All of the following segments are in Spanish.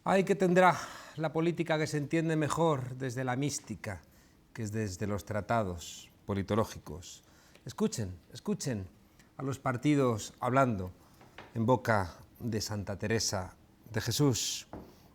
Ay, que tendrá la política que se entiende mejor desde la mística que es desde los tratados politológicos. Escuchen, escuchen a los partidos hablando en boca de Santa Teresa de Jesús.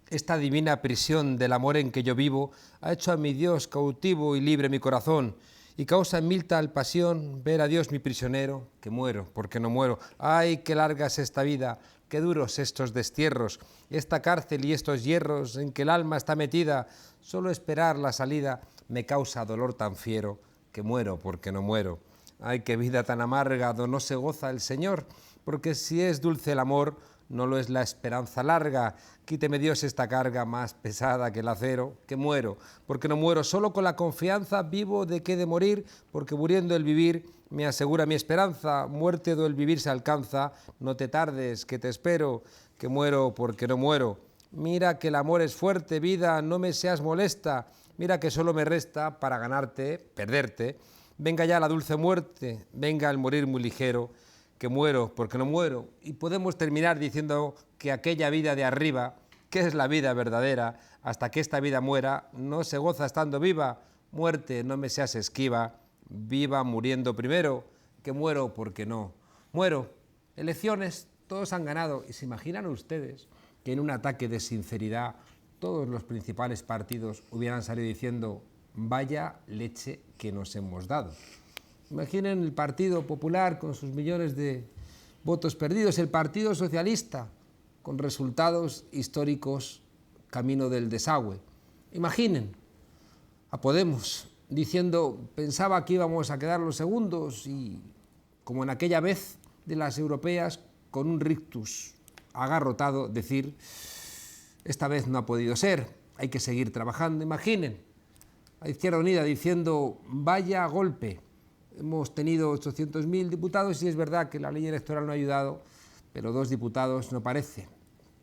Esta divina prisión del amor en que yo vivo ha hecho a mi Dios cautivo y libre mi corazón, y causa en mil tal pasión ver a Dios mi prisionero, que muero porque no muero. Ay, qué larga es esta vida, qué duros estos destierros, esta cárcel y estos hierros en que el alma está metida. Solo esperar la salida me causa dolor tan fiero, que muero porque no muero. Ay, qué vida tan amarga, do no se goza el Señor, porque si es dulce el amor, no lo es la esperanza larga. Quíteme Dios esta carga más pesada que el acero, que muero, porque no muero. Solo con la confianza vivo de que he de morir, porque muriendo el vivir me asegura mi esperanza. Muerte do el vivir se alcanza, no te tardes, que te espero, que muero porque no muero. Mira que el amor es fuerte, vida, no me seas molesta. Mira que solo me resta para ganarte, perderte. Venga ya la dulce muerte, venga el morir muy ligero, que muero porque no muero. Y podemos terminar diciendo que aquella vida de arriba, que es la vida verdadera, hasta que esta vida muera, no se goza estando viva. Muerte, no me seas esquiva, viva muriendo primero, que muero porque no muero. Elecciones, todos han ganado. ¿Y se imaginan ustedes que en un ataque de sinceridad todos los principales partidos hubieran salido diciendo vaya leche que nos hemos dado? Imaginen el Partido Popular con sus millones de votos perdidos, el Partido Socialista con resultados históricos camino del desagüe. Imaginen a Podemos diciendo pensaba que íbamos a quedar los segundos y, como en aquella vez de las europeas, con un rictus agarrotado decir esta vez no ha podido ser, hay que seguir trabajando. Imaginen a Izquierda Unida diciendo vaya golpe. Hemos tenido 800.000 diputados y es verdad que la ley electoral no ha ayudado, pero 2 diputados no parece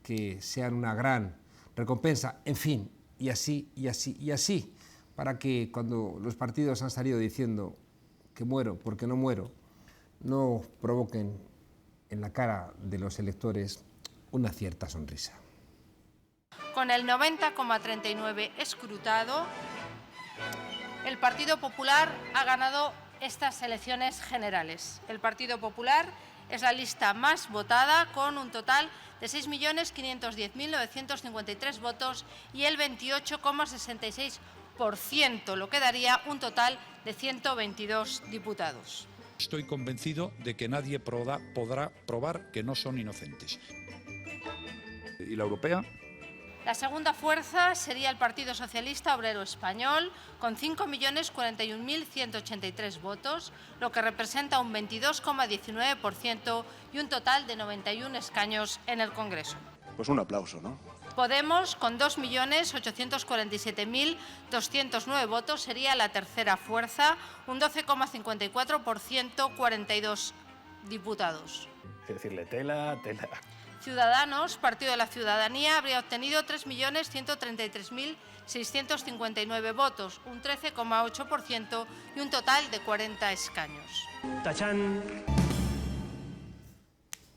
que sean una gran recompensa. En fin, y así, y así, y así, para que cuando los partidos han salido diciendo que muero porque no muero, no provoquen en la cara de los electores una cierta sonrisa. Con el 90,39 escrutado, el Partido Popular ha ganado estas elecciones generales. El Partido Popular es la lista más votada con un total de 6.510.953 votos y el 28,66%, lo que daría un total de 122 diputados. Estoy convencido de que nadie podrá probar que no son inocentes. ¿Y la europea? La segunda fuerza sería el Partido Socialista Obrero Español, con 5.041.183 votos, lo que representa un 22,19% y un total de 91 escaños en el Congreso. Pues un aplauso, ¿no? Podemos, con 2.847.209 votos, sería la tercera fuerza, un 12,54%, 42 diputados. Es decirle, tela. Ciudadanos, Partido de la Ciudadanía, habría obtenido 3.133.659 votos, un 13,8% y un total de 40 escaños. ¡Tachán!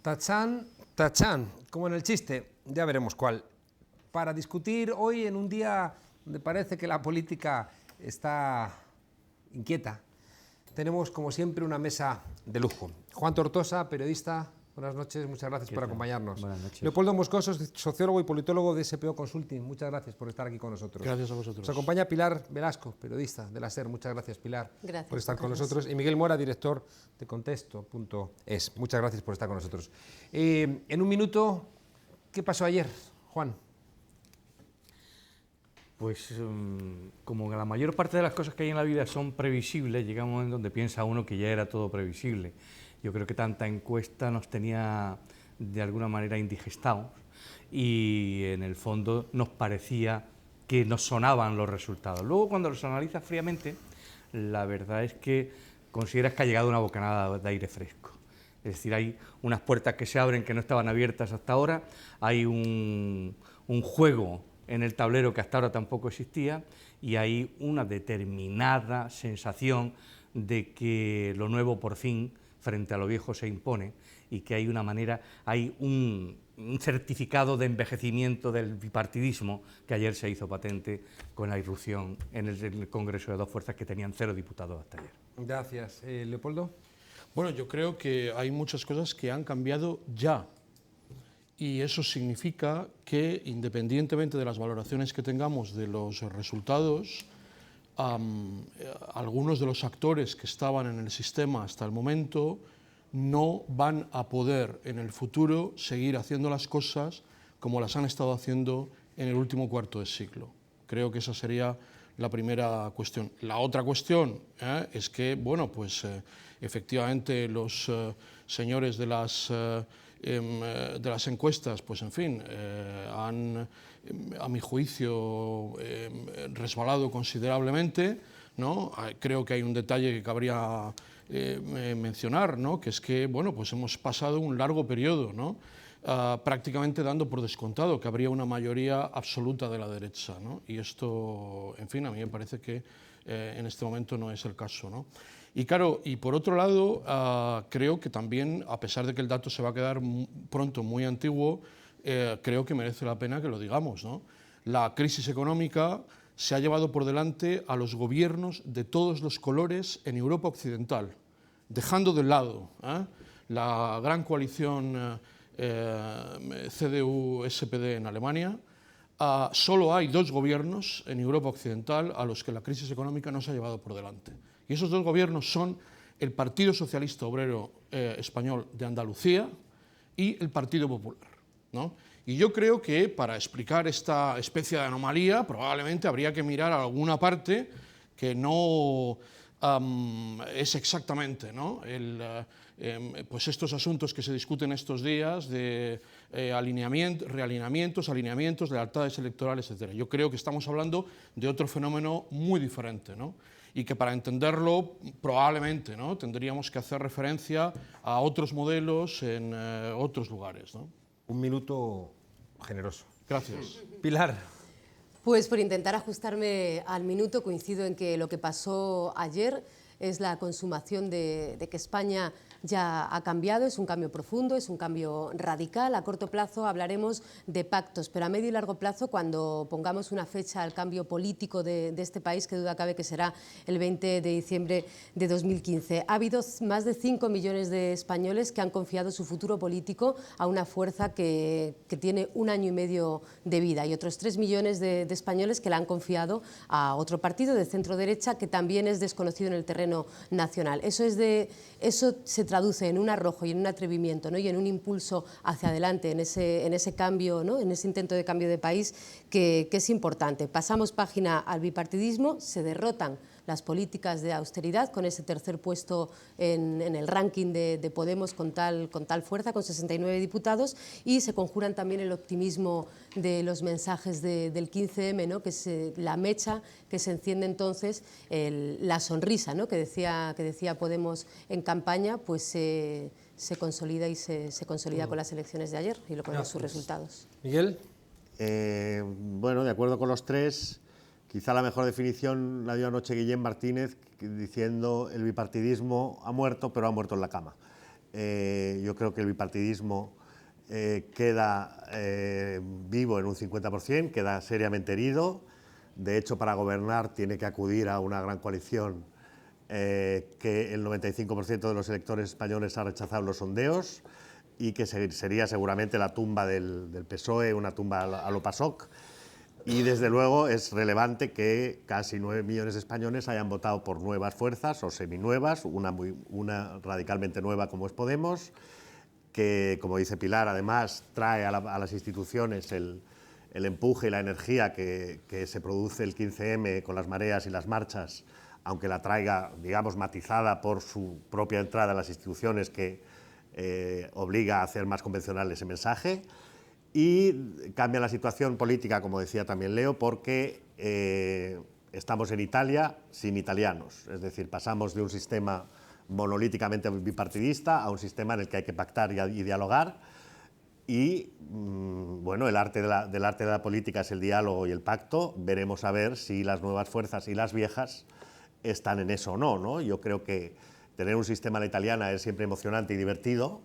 Tachán, tachán, como en el chiste, ya veremos cuál. Para discutir hoy en un día donde parece que la política está inquieta, tenemos como siempre una mesa de lujo. Juan Tortosa, periodista. Buenas noches, muchas gracias por acompañarnos. Buenas noches. Leopoldo Moscoso, sociólogo y politólogo de SPO Consulting, muchas gracias por estar aquí con nosotros. Gracias a vosotros. Nos acompaña Pilar Velasco, periodista de la SER, muchas gracias Pilar por estar con gracias. nosotros. Y Miguel Mora, director de Contexto.es, muchas gracias por estar con nosotros. En un minuto, ¿qué pasó ayer, Juan? Pues como la mayor parte de las cosas que hay en la vida son previsibles, llega un momento donde piensa uno que ya era todo previsible. Yo creo que tanta encuesta nos tenía de alguna manera indigestados y en el fondo nos parecía que nos sonaban los resultados. Luego, cuando los analizas fríamente, la verdad es que consideras que ha llegado una bocanada de aire fresco. Es decir, hay unas puertas que se abren que no estaban abiertas hasta ahora, hay un juego en el tablero que hasta ahora tampoco existía y hay una determinada sensación de que lo nuevo por fin frente a lo viejo se impone y que hay una manera, hay un certificado de envejecimiento del bipartidismo que ayer se hizo patente con la irrupción en el Congreso de dos fuerzas que tenían 0 diputados hasta ayer. Gracias. Leopoldo. Bueno, yo creo que hay muchas cosas que han cambiado ya. Y eso significa que, independientemente de las valoraciones que tengamos de los resultados, algunos de los actores que estaban en el sistema hasta el momento no van a poder en el futuro seguir haciendo las cosas como las han estado haciendo en el último cuarto de siglo. Creo que esa sería la primera cuestión. La otra cuestión es que, bueno, pues efectivamente los señores de las encuestas, pues en fin, han, a mi juicio, resbalado considerablemente, ¿no? Creo que hay un detalle que cabría mencionar, ¿no? Que es que, bueno, pues hemos pasado un largo periodo, ¿no? Prácticamente dando por descontado que habría una mayoría absoluta de la derecha, ¿no? Y esto, en fin, a mí me parece que en este momento no es el caso, ¿no? Y claro, y por otro lado, creo que también, a pesar de que el dato se va a quedar pronto muy antiguo, creo que merece la pena que lo digamos, ¿no? La crisis económica se ha llevado por delante a los gobiernos de todos los colores en Europa occidental, dejando de lado la gran coalición CDU-SPD en Alemania. Solo hay 2 gobiernos en Europa occidental a los que la crisis económica no se ha llevado por delante. Y esos 2 gobiernos son el Partido Socialista Obrero Español de Andalucía y el Partido Popular, ¿no? Y yo creo que para explicar esta especie de anomalía probablemente habría que mirar a alguna parte que no es exactamente, ¿no? Pues estos asuntos que se discuten estos días de realineamientos, alineamientos, lealtades electorales, etc. Yo creo que estamos hablando de otro fenómeno muy diferente, ¿no? Y que para entenderlo probablemente, ¿no?, tendríamos que hacer referencia a otros modelos en otros lugares, ¿no? Un minuto generoso. Gracias. Pilar. Pues por intentar ajustarme al minuto, coincido en que lo que pasó ayer es la consumación de que España ya ha cambiado, es un cambio profundo, es un cambio radical. A corto plazo hablaremos de pactos, pero a medio y largo plazo, cuando pongamos una fecha al cambio político de este país, que duda cabe que será el 20 de diciembre de 2015. Ha habido más de 5 millones de españoles que han confiado su futuro político a una fuerza que tiene 1 año y medio de vida, y otros 3 millones de españoles que la han confiado a otro partido de centro derecha que también es desconocido en el terreno nacional. Eso se traduce en un arrojo y en un atrevimiento, ¿no?, y en un impulso hacia adelante en ese cambio, ¿no?, en ese intento de cambio de país que es importante. Pasamos página al bipartidismo, se derrotan las políticas de austeridad con ese tercer puesto en el ranking de Podemos con tal fuerza, con 69 diputados, y se conjuran también el optimismo de los mensajes del 15M, ¿no?, que es la mecha que se enciende entonces, la sonrisa, ¿no?, que decía Podemos en campaña, pues se consolida y se consolida con las elecciones de ayer y con sus resultados. Miguel. Bueno, de acuerdo con los tres, quizá la mejor definición la dio anoche Guillem Martínez, diciendo el bipartidismo ha muerto, pero ha muerto en la cama. Yo creo que el bipartidismo queda vivo en un 50%, queda seriamente herido. De hecho, para gobernar tiene que acudir a una gran coalición que el 95% de los electores españoles ha rechazado los sondeos, y que sería seguramente la tumba del PSOE, una tumba a lo PASOK. Y desde luego es relevante que casi 9 millones de españoles hayan votado por nuevas fuerzas o seminuevas, una radicalmente nueva como es Podemos, que, como dice Pilar, además trae a las instituciones el empuje y la energía que se produce el 15M con las mareas y las marchas, aunque la traiga, digamos, matizada por su propia entrada a las instituciones, que obliga a hacer más convencional ese mensaje. Y cambia la situación política, como decía también Leo, porque estamos en Italia sin italianos. Es decir, pasamos de un sistema monolíticamente bipartidista a un sistema en el que hay que pactar y dialogar. Y bueno, el arte de la política es el diálogo y el pacto. Veremos a ver si las nuevas fuerzas y las viejas están en eso o no, ¿no? Yo creo que tener un sistema a la italiana es siempre emocionante y divertido.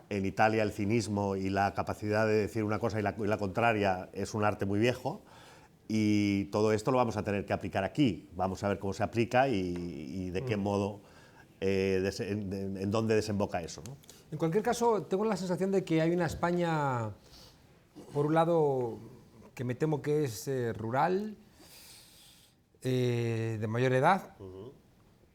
En Italia el cinismo y la capacidad de decir una cosa y la contraria es un arte muy viejo. Y todo esto lo vamos a tener que aplicar aquí. Vamos a ver cómo se aplica y de qué modo, en dónde desemboca eso, ¿no? En cualquier caso, tengo la sensación de que hay una España, por un lado, que me temo que es rural, de mayor edad,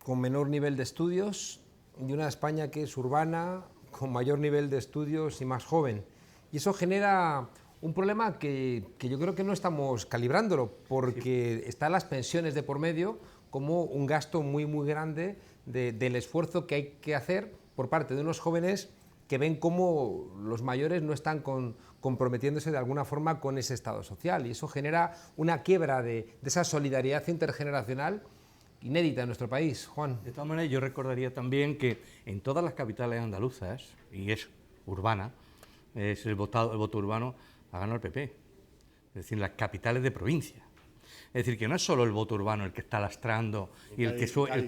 con menor nivel de estudios, y una España que es urbana, con mayor nivel de estudios y más joven. Y eso genera un problema que yo creo que no estamos calibrándolo, porque están las pensiones de por medio como un gasto muy, muy grande del esfuerzo que hay que hacer por parte de unos jóvenes que ven cómo los mayores no están comprometiéndose de alguna forma con ese Estado social. Y eso genera una quiebra de esa solidaridad intergeneracional inédita en nuestro país. Juan. De todas maneras, yo recordaría también que en todas las capitales andaluzas, y es urbana, es el voto urbano, ha ganado el PP, es decir, las capitales de provincia. Es decir, que no es solo el voto urbano el que está lastrando y el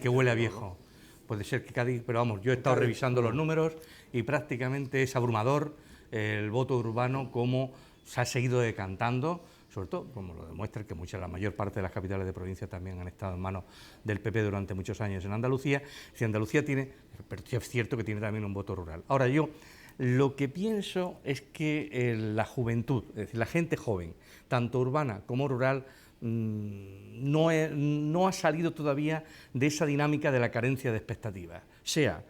que huele a viejo. Puede ser que Cádiz, pero vamos, yo he estado revisando los números y prácticamente es abrumador el voto urbano como se ha seguido decantando, sobre todo como lo demuestra que la mayor parte de las capitales de provincia también han estado en manos del PP durante muchos años en Andalucía. Si Andalucía tiene, pero es cierto que tiene también un voto rural. Ahora yo lo que pienso es que la juventud, es decir, la gente joven, tanto urbana como rural, no ha salido todavía de esa dinámica de la carencia de expectativas, sea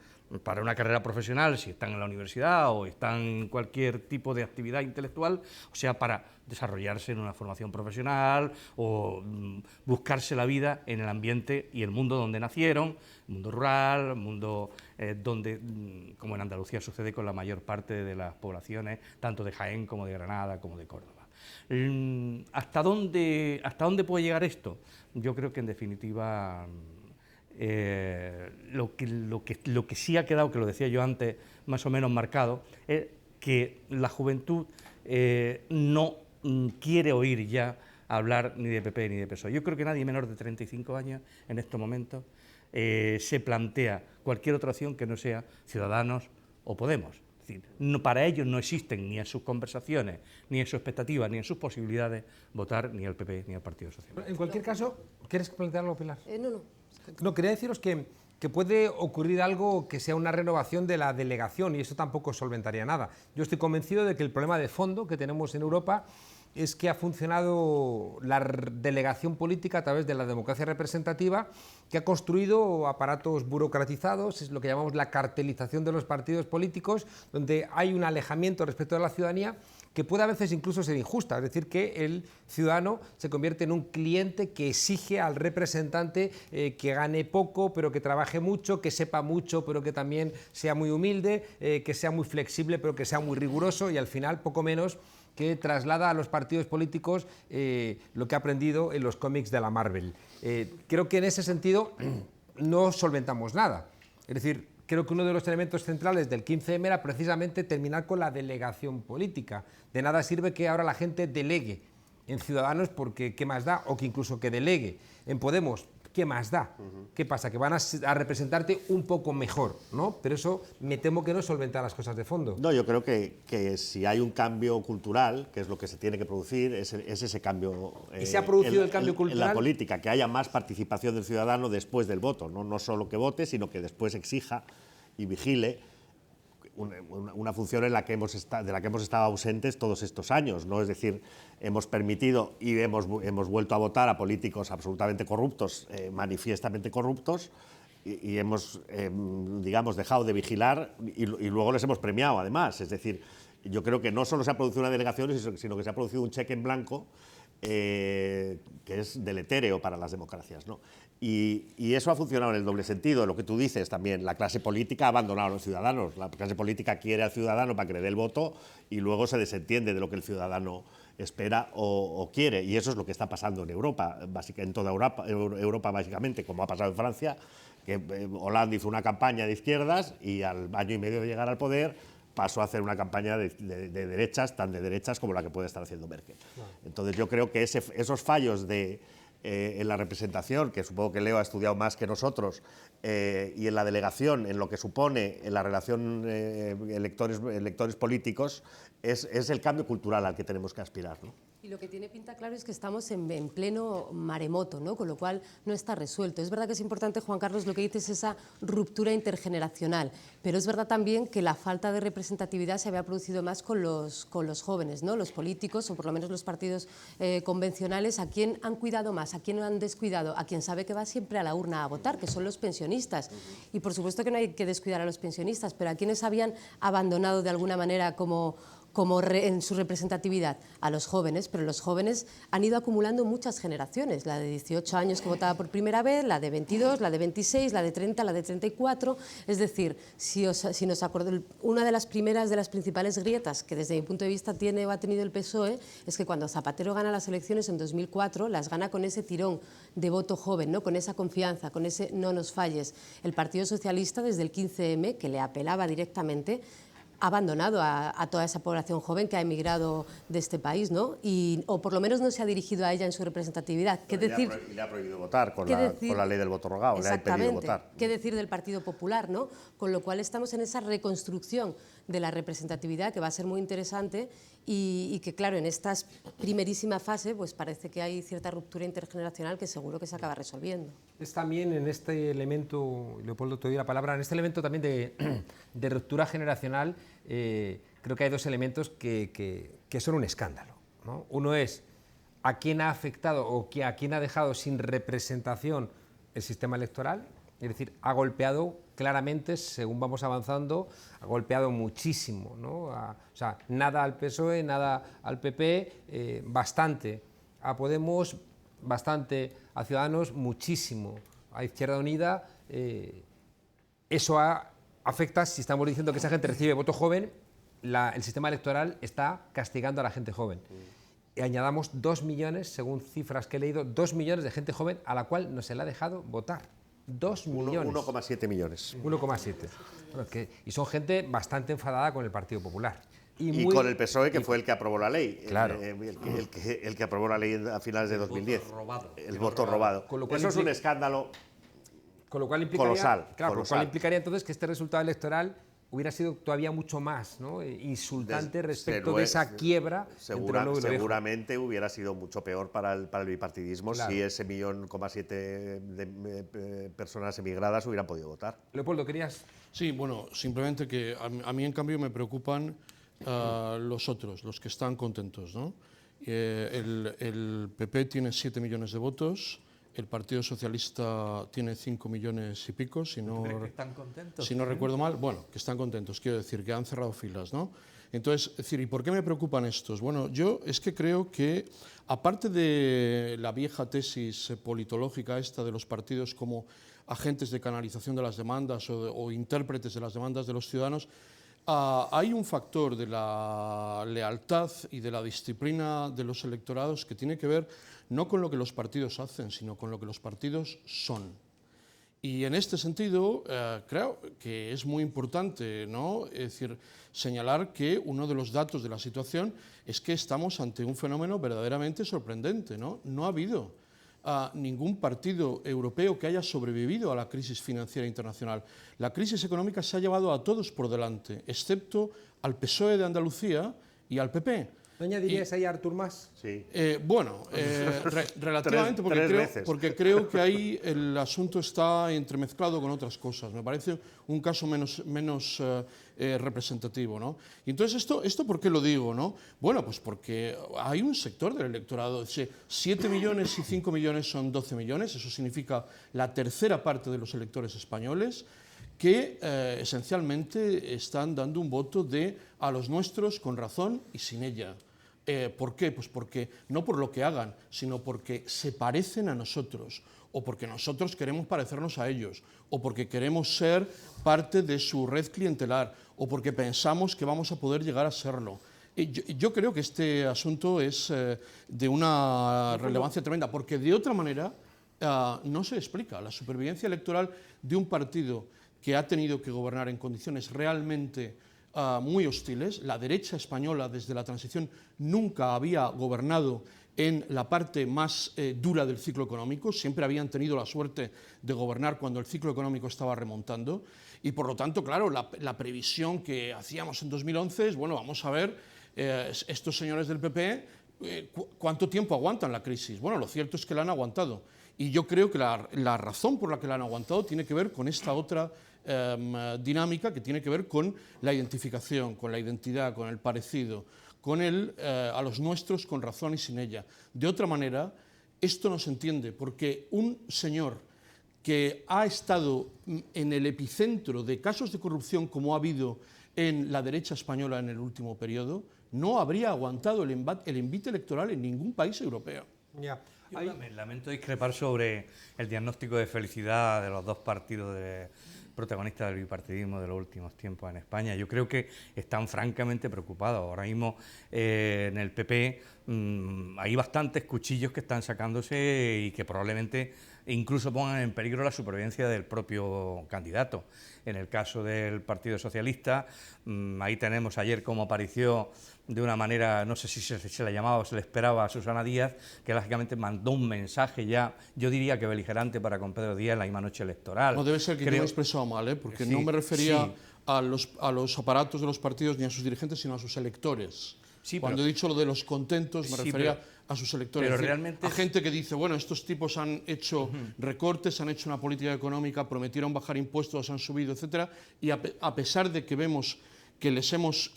para una carrera profesional, si están en la universidad o están en cualquier tipo de actividad intelectual, o sea, para desarrollarse en una formación profesional o buscarse la vida en el ambiente y el mundo donde nacieron, el mundo rural, el mundo donde, como en Andalucía sucede con la mayor parte de las poblaciones, tanto de Jaén como de Granada como de Córdoba. ¿Hasta dónde puede llegar esto? Yo creo que en definitiva lo que sí ha quedado, que lo decía yo antes, más o menos marcado, es que la juventud no quiere oír ya hablar ni de PP ni de PSOE. Yo creo que nadie menor de 35 años en estos momentos se plantea cualquier otra opción que no sea Ciudadanos o Podemos. Es decir, para ellos no existen ni en sus conversaciones, ni en sus expectativas, ni en sus posibilidades votar ni al PP ni al Partido Socialista. En cualquier caso, ¿quieres plantearlo, Pilar? No. No, quería deciros que puede ocurrir algo que sea una renovación de la delegación y eso tampoco solventaría nada. Yo estoy convencido de que el problema de fondo que tenemos en Europa es que ha funcionado la delegación política a través de la democracia representativa, que ha construido aparatos burocratizados, es lo que llamamos la cartelización de los partidos políticos, donde hay un alejamiento respecto de la ciudadanía que puede a veces incluso ser injusta, es decir, que el ciudadano se convierte en un cliente que exige al representante que gane poco, pero que trabaje mucho, que sepa mucho, pero que también sea muy humilde, que sea muy flexible, pero que sea muy riguroso y al final poco menos que traslada a los partidos políticos lo que ha aprendido en los cómics de la Marvel. Creo que en ese sentido no solventamos nada. Es decir, creo que uno de los elementos centrales del 15M era precisamente terminar con la delegación política. De nada sirve que ahora la gente delegue en Ciudadanos porque ¿qué más da? O que incluso que delegue en Podemos. ¿Qué más da? ¿Qué pasa? Que van a representarte un poco mejor, ¿no? Pero eso me temo que no solventa las cosas de fondo. No, yo creo que si hay un cambio cultural, que es lo que se tiene que producir, es ese cambio. ¿Y se ha producido el cambio cultural? En la política, que haya más participación del ciudadano después del voto, no solo que vote, sino que después exija y vigile una función de la que hemos estado ausentes todos estos años, ¿no? Es decir, hemos permitido y hemos vuelto a votar a políticos absolutamente corruptos, manifiestamente corruptos, y hemos, digamos, dejado de vigilar y luego les hemos premiado, además. Es decir, yo creo que no solo se ha producido una delegación, sino que se ha producido un cheque en blanco que es deletéreo para las democracias, ¿no? Y eso ha funcionado en el doble sentido, lo que tú dices también, la clase política ha abandonado a los ciudadanos, la clase política quiere al ciudadano para que le dé el voto y luego se desentiende de lo que el ciudadano espera o quiere, y eso es lo que está pasando en Europa, en toda Europa básicamente, como ha pasado en Francia, que Hollande hizo una campaña de izquierdas y al año y medio de llegar al poder pasó a hacer una campaña de derechas, tan de derechas como la que puede estar haciendo Merkel. Entonces yo creo que esos fallos de en la representación, que supongo que Leo ha estudiado más que nosotros, y en la delegación, en lo que supone en la relación electores políticos, es el cambio cultural al que tenemos que aspirar, ¿no? Y lo que tiene pinta claro es que estamos en pleno maremoto, ¿no? Con lo cual no está resuelto. Es verdad que es importante, Juan Carlos, lo que dices, esa ruptura intergeneracional, pero es verdad también que la falta de representatividad se había producido más con los jóvenes, ¿no? Los políticos, o por lo menos los partidos convencionales, ¿a quién han cuidado más? ¿A quién han descuidado? A quien sabe que va siempre a la urna a votar, que son los pensionistas. Y por supuesto que no hay que descuidar a los pensionistas, pero a quienes habían abandonado de alguna manera en su representatividad, a los jóvenes, pero los jóvenes han ido acumulando muchas generaciones, la de 18 años que votaba por primera vez, la de 22, la de 26, la de 30, la de 34, es decir, si nos acordamos, una de las principales grietas que desde mi punto de vista tiene o ha tenido el PSOE es que cuando Zapatero gana las elecciones en 2004, las gana con ese tirón de voto joven, ¿no? Con esa confianza, con ese no nos falles. El Partido Socialista desde el 15M, que le apelaba directamente, ha abandonado a toda esa población joven que ha emigrado de este país, ¿no? O por lo menos no se ha dirigido a ella en su representatividad. Le ha prohibido votar con la ley del voto rogado, le ha impedido votar. ¿Qué decir del Partido Popular, ¿no? Con lo cual estamos en esa reconstrucción de la representatividad que va a ser muy interesante y que, claro, en esta primerísima fase pues parece que hay cierta ruptura intergeneracional que seguro que se acaba resolviendo. Es también en este elemento, Leopoldo, te doy la palabra, en este elemento también de ruptura generacional, creo que hay dos elementos que son un escándalo, ¿no? Uno es a quién ha afectado o a quién ha dejado sin representación el sistema electoral, es decir, ha golpeado claramente, según vamos avanzando, ha golpeado muchísimo, ¿no? O sea, nada al PSOE, nada al PP, bastante a Podemos, bastante a Ciudadanos, muchísimo a Izquierda Unida. Eso afecta, si estamos diciendo que esa gente recibe voto joven, el sistema electoral está castigando a la gente joven. Y añadamos 2 millones, según cifras que he leído, 2 millones de gente joven a la cual no se le ha dejado votar. 2 millones. 1,7 millones. 1,7. Y son gente bastante enfadada con el Partido Popular. Y con el PSOE, que fue el que aprobó la ley. Claro. El que aprobó la ley a finales de 2010. El voto robado. Con lo cual eso es un escándalo colosal. Claro, con lo cual implicaría entonces que este resultado electoral hubiera sido todavía mucho más, ¿no? Insultante respecto de esa quiebra. Seguramente hubiera sido mucho peor para el bipartidismo, claro, si ese 1,7 de personas emigradas hubieran podido votar. Leopoldo, ¿querías? Sí, bueno, simplemente que a mí en cambio me preocupan los otros, los que están contentos, ¿no? El PP tiene 7 millones de votos. El Partido Socialista tiene 5 millones y pico, si no recuerdo mal. Bueno, que están contentos, quiero decir, que han cerrado filas, ¿no? Entonces, es decir, ¿y por qué me preocupan estos? Bueno, yo es que creo que, aparte de la vieja tesis politológica esta de los partidos como agentes de canalización de las demandas o intérpretes de las demandas de los ciudadanos, hay un factor de la lealtad y de la disciplina de los electorados que tiene que ver no con lo que los partidos hacen, sino con lo que los partidos son. Y en este sentido, creo que es muy importante, ¿no? Es decir, señalar que uno de los datos de la situación es que estamos ante un fenómeno verdaderamente sorprendente, ¿no? No ha habido ningún partido europeo que haya sobrevivido a la crisis financiera internacional. La crisis económica se ha llevado a todos por delante, excepto al PSOE de Andalucía y al PP. ¿No añadirías ahí a Artur Mas? Sí. Bueno, relativamente, porque creo que ahí el asunto está entremezclado con otras cosas. Me parece un caso menos representativo, ¿no? Y entonces, ¿esto por qué lo digo, no? Bueno, pues porque hay un sector del electorado, 7 millones y 5 millones son 12 millones, eso significa la tercera parte de los electores españoles, que esencialmente están dando un voto a los nuestros con razón y sin ella. ¿Por qué? Pues porque no por lo que hagan, sino porque se parecen a nosotros, o porque nosotros queremos parecernos a ellos, o porque queremos ser parte de su red clientelar, o porque pensamos que vamos a poder llegar a serlo. Yo creo que este asunto es de una relevancia tremenda, porque de otra manera no se explica la supervivencia electoral de un partido que ha tenido que gobernar en condiciones realmente muy hostiles. La derecha española desde la transición nunca había gobernado en la parte más dura del ciclo económico, siempre habían tenido la suerte de gobernar cuando el ciclo económico estaba remontando y por lo tanto, claro, la previsión que hacíamos en 2011 es, bueno, vamos a ver estos señores del PP cuánto tiempo aguantan la crisis. Bueno, lo cierto es que la han aguantado y yo creo que la razón por la que la han aguantado tiene que ver con esta otra dinámica que tiene que ver con la identificación, con la identidad, con el parecido, con a los nuestros con razón y sin ella. De otra manera, esto no se entiende, porque un señor que ha estado en el epicentro de casos de corrupción como ha habido en la derecha española en el último periodo, no habría aguantado el envite electoral en ningún país europeo. Ya. Yo también lamento discrepar sobre el diagnóstico de felicidad de los dos partidos protagonistas del bipartidismo de los últimos tiempos en España. Yo creo que están francamente preocupados. Ahora mismo en el PP hay bastantes cuchillos que están sacándose y que probablemente incluso pongan en peligro la supervivencia del propio candidato. En el caso del Partido Socialista, ahí tenemos ayer cómo apareció de una manera, no sé si se la llamaba o se le esperaba a Susana Díaz, que lógicamente mandó un mensaje ya, yo diría que beligerante para con Pedro Díaz en la misma noche electoral. No debe ser que yo me he expresado mal, porque sí, no me refería a los aparatos de los partidos ni a sus dirigentes, sino a sus electores. Sí, cuando he dicho lo de los contentos me refería a sus electores, pero realmente a gente que dice, bueno, estos tipos han hecho recortes, han hecho una política económica, prometieron bajar impuestos, han subido, etcétera, y a pesar de que vemos que les hemos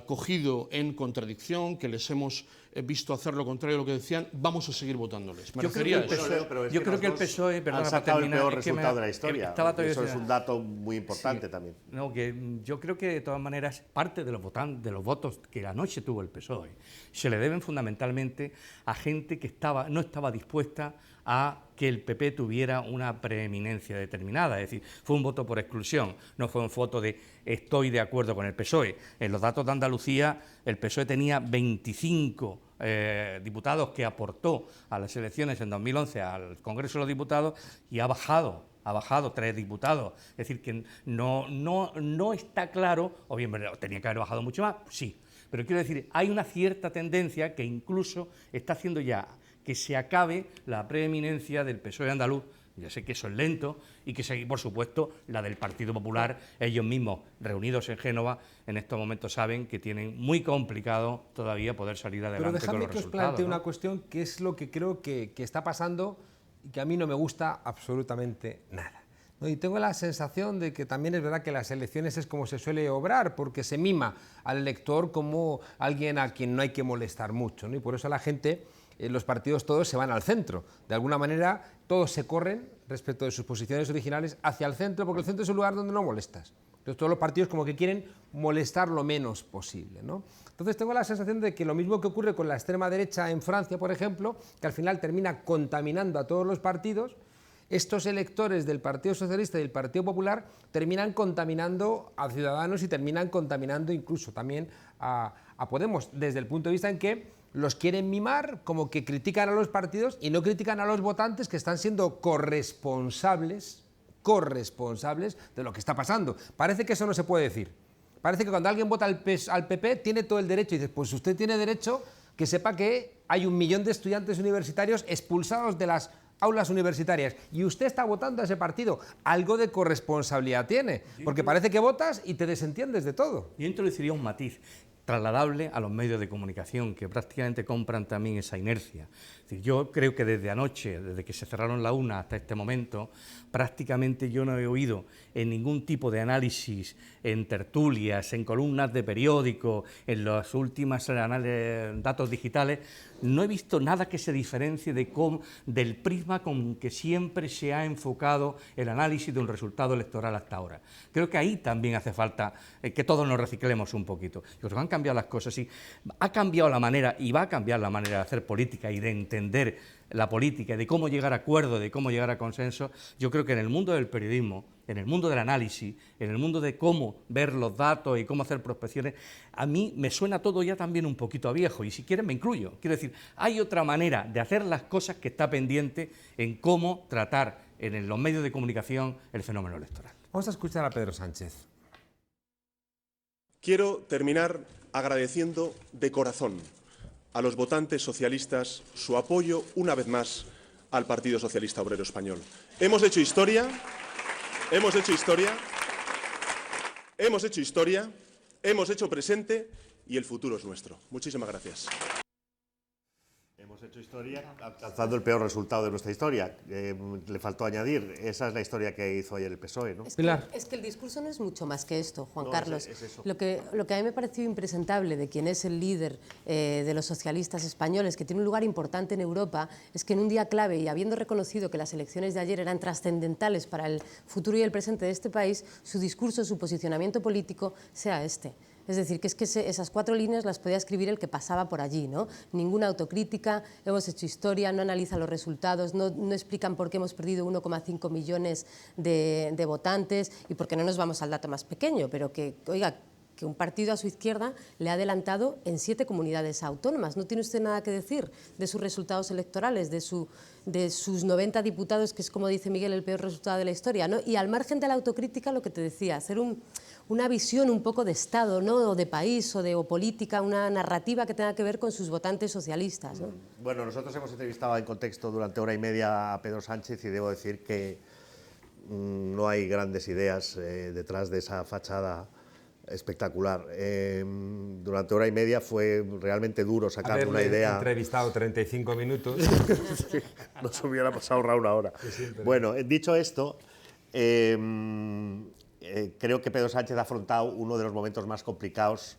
cogido en contradicción, que les hemos visto hacer lo contrario de lo que decían, vamos a seguir votándoles. Yo creo que el PSOE han sacado el peor resultado de la historia. Eso es un dato muy importante también. No, que yo creo que de todas maneras parte de los votos que anoche tuvo el PSOE se le deben fundamentalmente a gente que no estaba dispuesta a que el PP tuviera una preeminencia determinada, es decir, fue un voto por exclusión, no fue un voto de estoy de acuerdo con el PSOE. En los datos de Andalucía, el PSOE tenía 25 diputados que aportó a las elecciones en 2011 al Congreso de los Diputados y ha bajado 3 diputados, es decir, que no está claro, o bien tenía que haber bajado mucho más, sí, pero quiero decir, hay una cierta tendencia que incluso está haciendo ya que se acabe la preeminencia del PSOE andaluz. Ya sé que eso es lento y que seguir, por supuesto, la del Partido Popular. Ellos mismos, reunidos en Génova, en estos momentos saben que tienen muy complicado todavía poder salir adelante con los resultados. Pero dejadme que os plantee una cuestión que es lo que creo que está pasando y que a mí no me gusta absolutamente nada. ¿No? Y tengo la sensación de que también es verdad que las elecciones es como se suele obrar, porque se mima al elector como alguien a quien no hay que molestar mucho, ¿no? Y por eso la gente, los partidos todos se van al centro. De alguna manera todos se corren respecto de sus posiciones originales hacia el centro, porque el centro es un lugar donde no molestas. Entonces todos los partidos como que quieren molestar lo menos posible, ¿no? Entonces tengo la sensación de que lo mismo que ocurre con la extrema derecha en Francia, por ejemplo, que al final termina contaminando a todos los partidos, estos electores del Partido Socialista y del Partido Popular terminan contaminando a Ciudadanos y terminan contaminando incluso también a Podemos, desde el punto de vista en que los quieren mimar, como que critican a los partidos y no critican a los votantes que están siendo corresponsables de lo que está pasando. Parece que eso no se puede decir. Parece que cuando alguien vota al PP tiene todo el derecho y dice, pues usted tiene derecho que sepa que hay 1 millón de estudiantes universitarios expulsados de las aulas universitarias y usted está votando a ese partido. Algo de corresponsabilidad tiene, porque parece que votas y te desentiendes de todo. Yo introduciría un matiz trasladable a los medios de comunicación, que prácticamente compran también esa inercia. Es decir, yo creo que desde anoche, desde que se cerraron la UNA hasta este momento, prácticamente yo no he oído en ningún tipo de análisis, en tertulias, en columnas de periódico, en los últimos datos digitales, no he visto nada que se diferencie del prisma con que siempre se ha enfocado el análisis de un resultado electoral hasta ahora. Creo que ahí también hace falta que todos nos reciclemos un poquito. Yo creo que han cambiado las cosas y ha cambiado la manera y va a cambiar la manera de hacer política y de entender la política, de cómo llegar a acuerdos, de cómo llegar a consensos. Yo creo que en el mundo del periodismo, en el mundo del análisis, en el mundo de cómo ver los datos y cómo hacer prospecciones, a mí me suena todo ya también un poquito a viejo y si quieren me incluyo. Quiero decir, hay otra manera de hacer las cosas que está pendiente en cómo tratar en los medios de comunicación el fenómeno electoral. Vamos a escuchar a Pedro Sánchez. Quiero terminar agradeciendo de corazón a los votantes socialistas su apoyo, una vez más, al Partido Socialista Obrero Español. Hemos hecho historia, hemos hecho presente y el futuro es nuestro. Muchísimas gracias. Hemos hecho historia alcanzando el peor resultado de nuestra historia. Le faltó añadir, esa es la historia que hizo ayer el PSOE, ¿no? Es que el discurso no es mucho más que esto, Juan Carlos. Es eso. Lo que a mí me pareció impresentable de quien es el líder de los socialistas españoles, que tiene un lugar importante en Europa, es que en un día clave y habiendo reconocido que las elecciones de ayer eran trascendentales para el futuro y el presente de este país, su discurso, su posicionamiento político sea este. Es decir, que esas 4 líneas las podía escribir el que pasaba por allí, ¿no? Ninguna autocrítica, hemos hecho historia, no analizan los resultados, no explican por qué hemos perdido 1,5 millones de votantes y por qué no nos vamos al dato más pequeño, pero que, oiga, que un partido a su izquierda le ha adelantado en 7 comunidades autónomas. ¿No tiene usted nada que decir de sus resultados electorales, de sus 90 diputados, que es, como dice Miguel, el peor resultado de la historia, ¿no? Y al margen de la autocrítica, lo que te decía, hacer una visión un poco de Estado, ¿no? O de país o política, una narrativa que tenga que ver con sus votantes socialistas, ¿no? Bueno, nosotros hemos entrevistado en contexto durante hora y media a Pedro Sánchez y debo decir que no hay grandes ideas detrás de esa fachada espectacular. Durante hora y media fue realmente duro sacar una idea. Entrevistado 35 minutos. Sí, nos hubiera pasado una hora. Bueno, dicho esto, creo que Pedro Sánchez ha afrontado uno de los momentos más complicados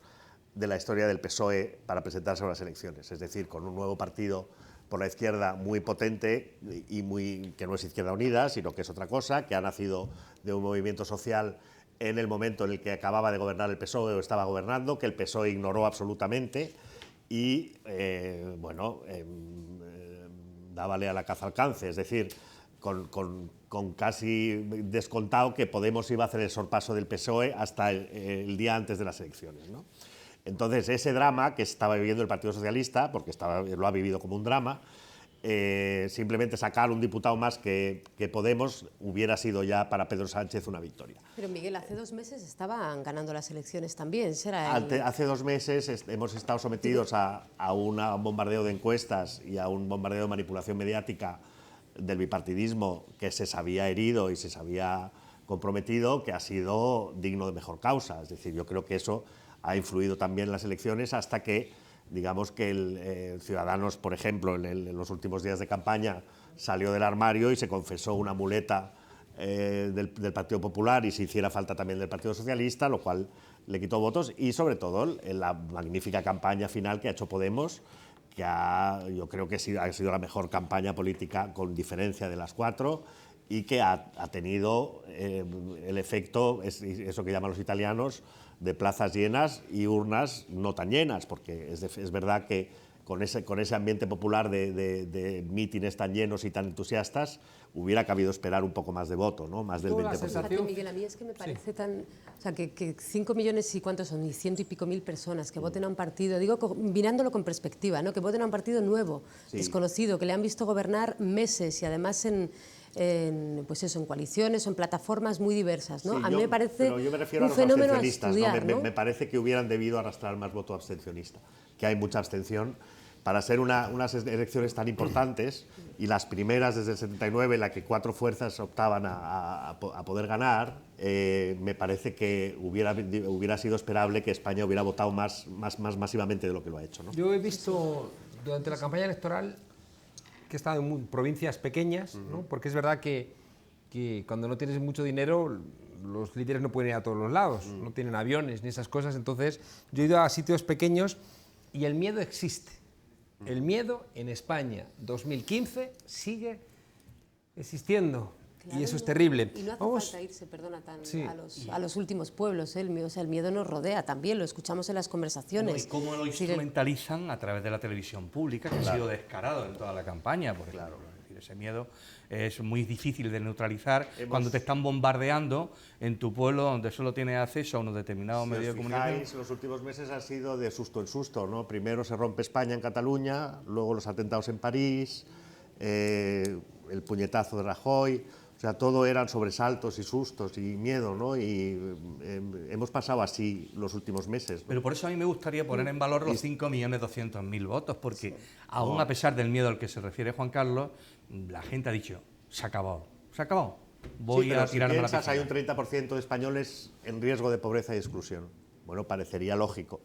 de la historia del PSOE para presentarse a las elecciones, es decir, con un nuevo partido por la izquierda muy potente y que no es Izquierda Unida, sino que es otra cosa, que ha nacido de un movimiento social en el momento en el que acababa de gobernar el PSOE o estaba gobernando, que el PSOE ignoró absolutamente y, dábale a la caza alcance, es decir, con casi descontado que Podemos iba a hacer el sorpaso del PSOE hasta el día antes de las elecciones, ¿no? Entonces, ese drama que estaba viviendo el Partido Socialista, porque lo ha vivido como un drama, simplemente sacar un diputado más que Podemos hubiera sido ya para Pedro Sánchez una victoria. Pero Miguel, hace 2 meses estaban ganando las elecciones también. Hace 2 meses hemos estado sometidos a un bombardeo de encuestas y a un bombardeo de manipulación mediática del bipartidismo que se sabía herido y se sabía comprometido, que ha sido digno de mejor causa. Es decir, yo creo que eso ha influido también en las elecciones hasta que, digamos que el Ciudadanos, por ejemplo, en los últimos días de campaña salió del armario y se confesó una muleta del Partido Popular y si hiciera falta también del Partido Socialista, lo cual le quitó votos y sobre todo en la magnífica campaña final que ha hecho Podemos, que yo creo que ha sido la mejor campaña política con diferencia de las 4 y que ha tenido el efecto, eso que llaman los italianos, de plazas llenas y urnas no tan llenas, porque es verdad que con ese ambiente popular de mítines tan llenos y tan entusiastas, hubiera cabido esperar un poco más de voto, ¿no? Más del 20%. Fíjate, Miguel, a mí es que me parece tan... O sea, que 5 millones y cuántos son, y 100 y pico mil personas que voten a un partido, digo, mirándolo con perspectiva, ¿no? Que voten a un partido nuevo, desconocido, que le han visto gobernar meses y además en coaliciones o en plataformas muy diversas, ¿no? Sí, a mí me parece yo me refiero un a los fenómeno a abstencionistas, estudiar, ¿no? Me parece que hubieran debido arrastrar más voto abstencionista, que hay mucha abstención. Para ser unas elecciones tan importantes, y las primeras desde el 79, en la que 4 fuerzas optaban a poder ganar, me parece que hubiera sido esperable que España hubiera votado más masivamente de lo que lo ha hecho, ¿no? Yo he visto durante la campaña electoral que he estado en provincias pequeñas, ¿no? Porque es verdad que cuando no tienes mucho dinero, los líderes no pueden ir a todos los lados, no tienen aviones ni esas cosas, entonces yo he ido a sitios pequeños y el miedo existe. El miedo en España 2015 sigue existiendo. Claro, y eso es terrible. Y no hace falta irse, perdona, a los últimos pueblos. El miedo nos rodea también, lo escuchamos en las conversaciones. ¿Y cómo lo instrumentalizan a través de la televisión pública, que ha sido descarado en toda la campaña? Porque claro, es decir, ese miedo es muy difícil de neutralizar cuando te están bombardeando en tu pueblo donde solo tienes acceso a unos determinados medios de comunicación. Los últimos meses han sido de susto en susto, ¿no? Primero se rompe España en Cataluña, luego los atentados en París, el puñetazo de Rajoy. O sea, todo eran sobresaltos y sustos y miedo, ¿no? Y hemos pasado así los últimos meses, ¿no? Pero por eso a mí me gustaría poner en valor los 5.200.000 votos, porque aún a pesar del miedo al que se refiere Juan Carlos, la gente ha dicho, se acabó, se acabó. Voy a tirarme a la piscina. Hay un 30% de españoles en riesgo de pobreza y exclusión. Bueno, parecería lógico.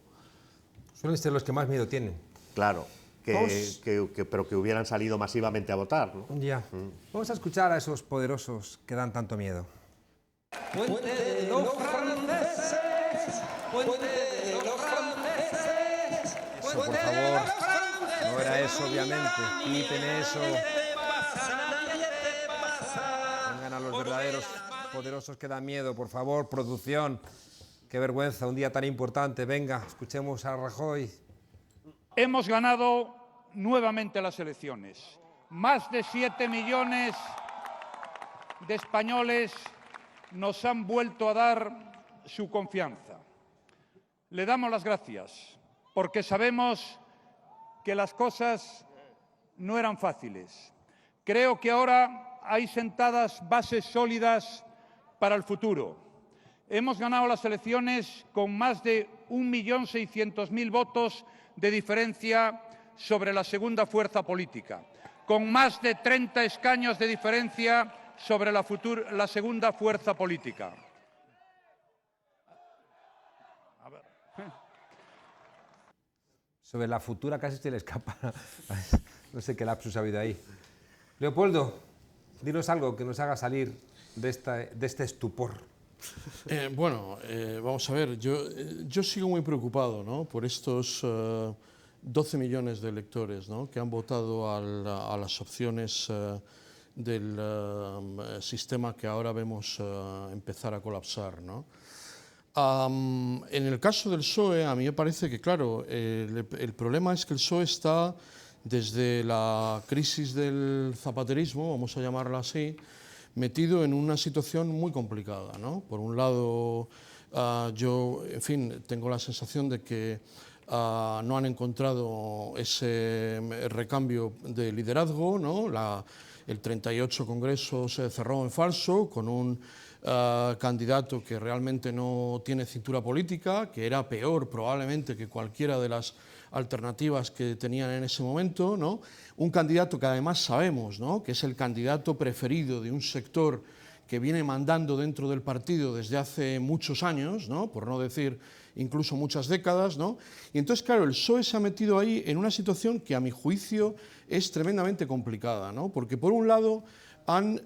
Suelen ser los que más miedo tienen. Claro. Pero que hubieran salido masivamente a votar, ¿no? Ya. Vamos a escuchar a esos poderosos que dan tanto miedo. ¡Puente de los franceses! ¡Puente de los franceses! Eso, por favor. No era eso, obviamente. Quiten eso. Pongan a los verdaderos poderosos que dan miedo, por favor, producción. Qué vergüenza, un día tan importante. Venga, escuchemos a Rajoy. Hemos ganado nuevamente las elecciones. Más de 7 millones de españoles nos han vuelto a dar su confianza. Le damos las gracias porque sabemos que las cosas no eran fáciles. Creo que ahora hay sentadas bases sólidas para el futuro. Hemos ganado las elecciones con más de 1.600.000 votos de diferencia sobre la segunda fuerza política, con más de 30 escaños de diferencia sobre la segunda fuerza política. Sobre la futura casi se le escapa. No sé qué lapsus ha habido ahí. Leopoldo, dinos algo que nos haga salir de este estupor. Vamos a ver, yo sigo muy preocupado, ¿no?, por estos 12 millones de electores, ¿no?, que han votado a las opciones del sistema que ahora vemos empezar a colapsar, ¿no? En el caso del PSOE, a mí me parece que, claro, el problema es que el PSOE está, desde la crisis del zapaterismo, vamos a llamarla así, metido en una situación muy complicada, ¿no? Por un lado, yo, en fin, tengo la sensación de que no han encontrado ese recambio de liderazgo, ¿no? El 38 Congreso se cerró en falso, con un candidato que realmente no tiene cintura política, que era peor probablemente que cualquiera de las alternativas que tenían en ese momento, ¿no? Un candidato que además sabemos, ¿no?, que es el candidato preferido de un sector que viene mandando dentro del partido desde hace muchos años, ¿no?, por no decir incluso muchas décadas, ¿no? Y entonces, claro, el PSOE se ha metido ahí en una situación que a mi juicio es tremendamente complicada, ¿no? Porque por un lado han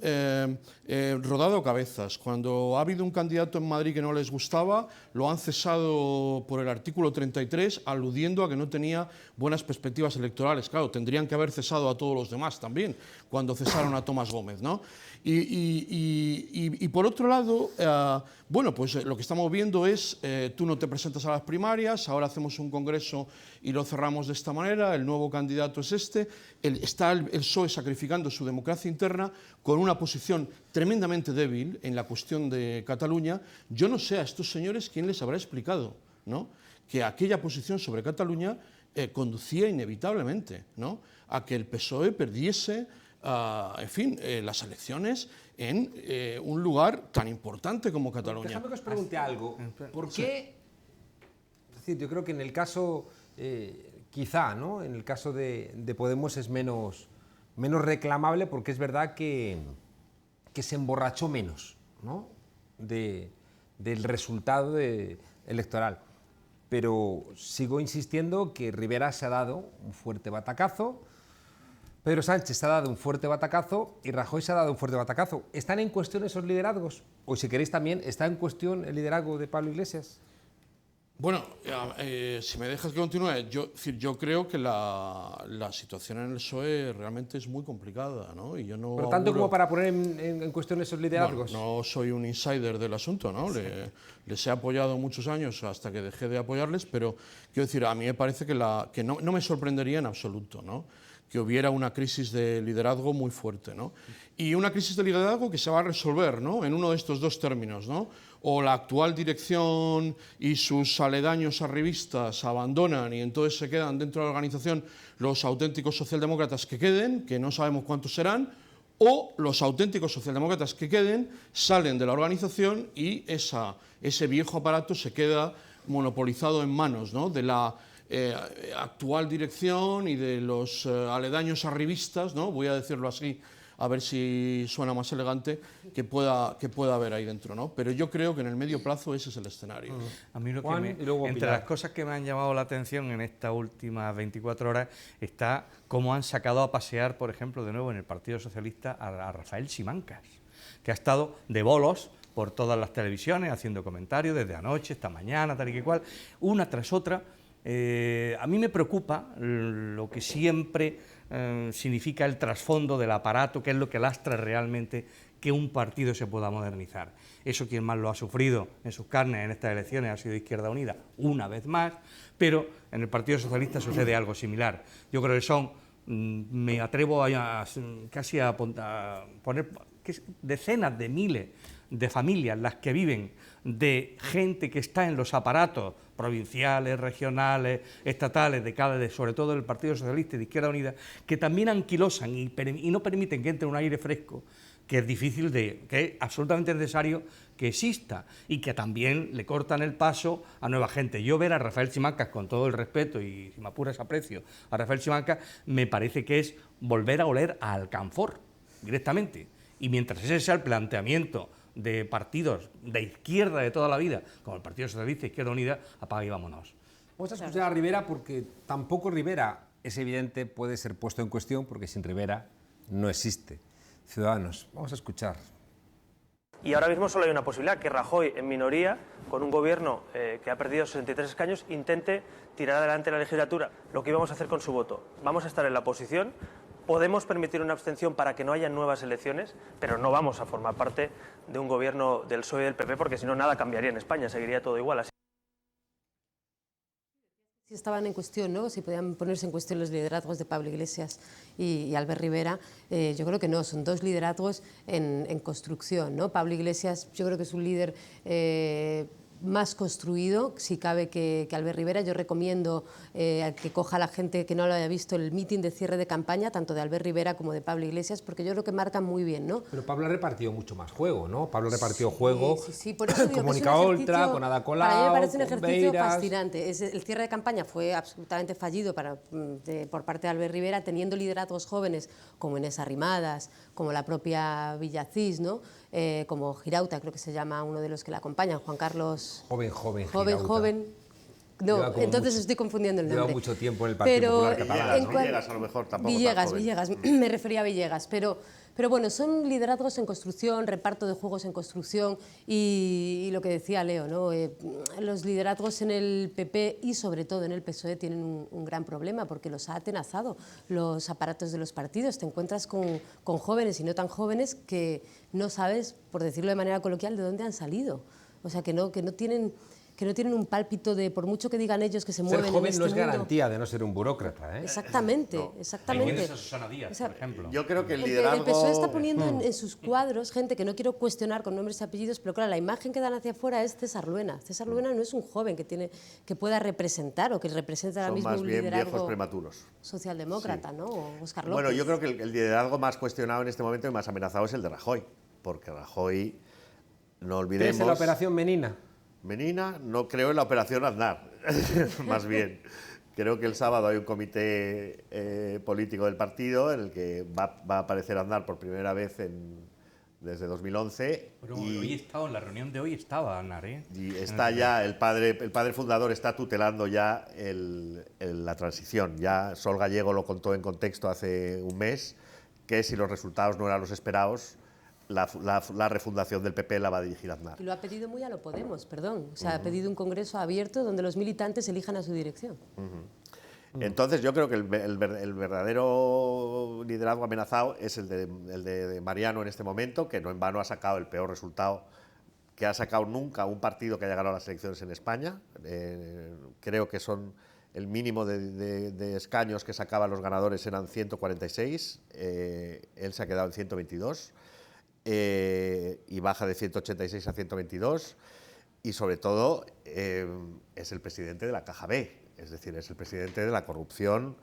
rodado cabezas. Cuando ha habido un candidato en Madrid que no les gustaba, lo han cesado por el artículo 33, aludiendo a que no tenía buenas perspectivas electorales. Claro, tendrían que haber cesado a todos los demás también, cuando cesaron a Tomás Gómez, ¿no? Y por otro lado, bueno, pues lo que estamos viendo es, tú no te presentas a las primarias, ahora hacemos un congreso y lo cerramos de esta manera, el nuevo candidato es este, está el PSOE sacrificando su democracia interna con una posición tremendamente débil en la cuestión de Cataluña. Yo no sé a estos señores quién les habrá explicado, ¿no?, que aquella posición sobre Cataluña conducía inevitablemente, ¿no?, a que el PSOE perdiese en fin, las elecciones en un lugar tan importante como Cataluña. Déjame que os pregunte algo. ¿Por qué? Es decir, yo creo que en el caso, quizá, ¿no?, en el caso de Podemos es menos reclamable, porque es verdad que se emborrachó menos, ¿no?, del resultado electoral. Pero sigo insistiendo que Rivera se ha dado un fuerte batacazo, Pedro Sánchez se ha dado un fuerte batacazo y Rajoy se ha dado un fuerte batacazo. ¿Están en cuestión esos liderazgos? O si queréis también, ¿está en cuestión el liderazgo de Pablo Iglesias? Bueno, si me dejas que continúe, yo creo que la situación en el PSOE realmente es muy complicada, ¿no? Y yo no Por tanto, como para poner en cuestión esos liderazgos. Bueno, no soy un insider del asunto, ¿no? Sí. Les he apoyado muchos años hasta que dejé de apoyarles, pero quiero decir, a mí me parece que no me sorprendería en absoluto, ¿no?, que hubiera una crisis de liderazgo muy fuerte, ¿no? Y una crisis de liderazgo que se va a resolver, ¿no?, en uno de estos dos términos, ¿no? O la actual dirección y sus aledaños arribistas abandonan y entonces se quedan dentro de la organización los auténticos socialdemócratas que queden, que no sabemos cuántos serán, o los auténticos socialdemócratas que queden salen de la organización y ese viejo aparato se queda monopolizado en manos, ¿no?, de la actual dirección y de los aledaños arribistas, ¿no?, voy a decirlo así, a ver si suena más elegante, que pueda haber ahí dentro, ¿no? Pero yo creo que en el medio plazo ese es el escenario. A mí lo Juan, que y luego entre Pilar. las cosas que me han llamado la atención en estas últimas 24 horas está cómo han sacado a pasear, por ejemplo, de nuevo en el Partido Socialista a Rafael Simancas, que ha estado de bolos por todas las televisiones haciendo comentarios desde anoche, esta mañana, tal y que cual, una tras otra. A mí me preocupa lo que siempre significa el trasfondo del aparato, que es lo que lastra realmente que un partido se pueda modernizar. Eso quien más lo ha sufrido en sus carnes en estas elecciones ha sido Izquierda Unida, una vez más, pero en el Partido Socialista sucede algo similar. Yo creo que son, me atrevo casi a poner decenas de miles de familias las que viven de gente que está en los aparatos provinciales, regionales, estatales, sobre todo del Partido Socialista y de Izquierda Unida, que también anquilosan y no permiten que entre un aire fresco, que es difícil que es absolutamente necesario que exista, y que también le cortan el paso a nueva gente. Yo ver a Rafael Simancas, con todo el respeto y si me apuras aprecio a Rafael Simancas, me parece que es volver a oler a alcanfor directamente, y mientras ese sea el planteamiento de partidos de izquierda de toda la vida, como el Partido Socialista e Izquierda Unida, apaga y vámonos. Vamos a escuchar a Rivera, porque tampoco Rivera, es evidente, puede ser puesto en cuestión, porque sin Rivera no existe. Ciudadanos, vamos a escuchar. Y ahora mismo solo hay una posibilidad, que Rajoy, en minoría, con un gobierno que ha perdido 63 escaños, intente tirar adelante la legislatura. Lo que íbamos a hacer con su voto. Vamos a estar en la oposición. Podemos permitir una abstención para que no haya nuevas elecciones, pero no vamos a formar parte de un gobierno del PSOE y del PP, porque si no nada cambiaría en España, seguiría todo igual. Si estaban en cuestión, ¿no?, si podían ponerse en cuestión los liderazgos de Pablo Iglesias y Albert Rivera, yo creo que no, son dos liderazgos en construcción, ¿no? Pablo Iglesias yo creo que es un líder más construido, si cabe, que Albert Rivera. Yo recomiendo que coja a la gente que no lo haya visto el mitin de cierre de campaña, tanto de Albert Rivera como de Pablo Iglesias, porque yo creo que marcan muy bien, ¿no? Pero Pablo ha repartido mucho más juego, ¿no? Pablo repartió juego por eso digo con que es un Mónica Oltra, ejercicio, con Ada para mí me Colau, parece un con ejercicio Beiras. fascinante. El cierre de campaña fue absolutamente fallido por parte de Albert Rivera, teniendo liderazgos jóvenes como Inés Arrimadas, como la propia Villacís, ¿no? Como Girauta, creo que se llama uno de los que la acompañan, Juan Carlos... Joven. No, entonces estoy confundiendo el nombre. Lleva mucho tiempo en el Partido Popular Catalán. Villegas, a lo mejor, tampoco Villegas, me refería a Villegas, pero bueno, son liderazgos en construcción, reparto de juegos en construcción y lo que decía Leo, ¿no? Los liderazgos en el PP y sobre todo en el PSOE tienen un gran problema porque los ha atenazado los aparatos de los partidos. Te encuentras con jóvenes y no tan jóvenes que no sabes, por decirlo de manera coloquial, de dónde han salido. O sea, que no tienen un pálpito de, por mucho que digan ellos que se mueven Ser joven en este no es mundo. garantía de no ser un burócrata, ¿eh? Exactamente, Hay exactamente. quienes a Susana Díaz, por ejemplo. Yo creo que el El liderazgo... PSOE está poniendo en sus cuadros gente que no quiero cuestionar con nombres y apellidos, pero claro, la imagen que dan hacia afuera es César Luena. César Luena no es un joven que pueda representar o que represente ahora Son mismo más un bien viejos liderazgo prematuros. socialdemócrata, ¿no? O Óscar López. Bueno, yo creo que el liderazgo más cuestionado en este momento y más amenazado es el de Rajoy, porque Rajoy, no olvidemos... ¿Crees en la operación Menina? Menina, no creo en la operación Aznar, más bien. Creo que el sábado hay un comité político del partido en el que va a aparecer Aznar por primera vez desde 2011. Pero en la reunión de hoy estaba Aznar, ¿eh? Y está ya, el padre fundador está tutelando ya la transición. Ya Sol Gallego lo contó en contexto hace un mes, que si los resultados no eran los esperados, la refundación del PP la va a dirigir Aznar. Y lo ha pedido muy a lo Podemos, perdón. O sea, ha pedido un congreso abierto donde los militantes elijan a su dirección. Entonces yo creo que el verdadero liderazgo amenazado es el de Mariano en este momento, que no en vano ha sacado el peor resultado que ha sacado nunca un partido que haya ganado las elecciones en España. Creo que son el mínimo de escaños que sacaban los ganadores eran 146, él se ha quedado en 122. Y baja de 186 a 122 y sobre todo es el presidente de la Caja B, es decir, es el presidente de la corrupción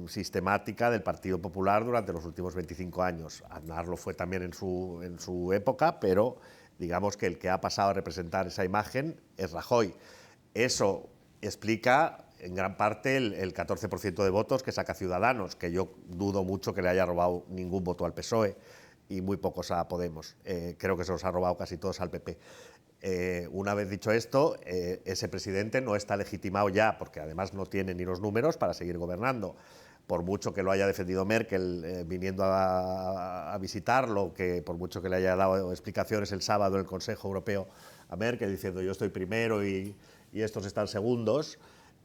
sistemática del Partido Popular durante los últimos 25 años. Aznar lo fue también en su época, pero digamos que el que ha pasado a representar esa imagen es Rajoy. Eso explica en gran parte el 14% de votos que saca Ciudadanos, que yo dudo mucho que le haya robado ningún voto al PSOE y muy pocos a Podemos. Creo que se los ha robado casi todos al PP. Una vez dicho esto, ese presidente no está legitimado ya, porque además no tiene ni los números para seguir gobernando. Por mucho que lo haya defendido Merkel viniendo a visitarlo, que por mucho que le haya dado explicaciones el sábado en el Consejo Europeo a Merkel diciendo yo estoy primero y estos están segundos,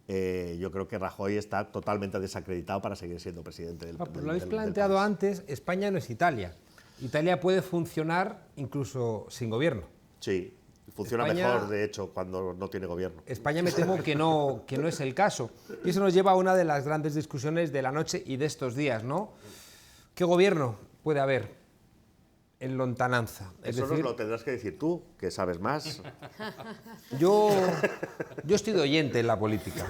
yo creo que Rajoy está totalmente desacreditado para seguir siendo presidente del país. Lo habéis planteado antes, España no es Italia. Italia puede funcionar incluso sin gobierno. Sí. Funciona España, mejor, de hecho, cuando no tiene gobierno. España me temo que no es el caso. Y eso nos lleva a una de las grandes discusiones de la noche y de estos días, ¿no? ¿Qué gobierno puede haber en lontananza? Eso nos lo tendrás que decir tú, que sabes más. Yo estoy de oyente en la política.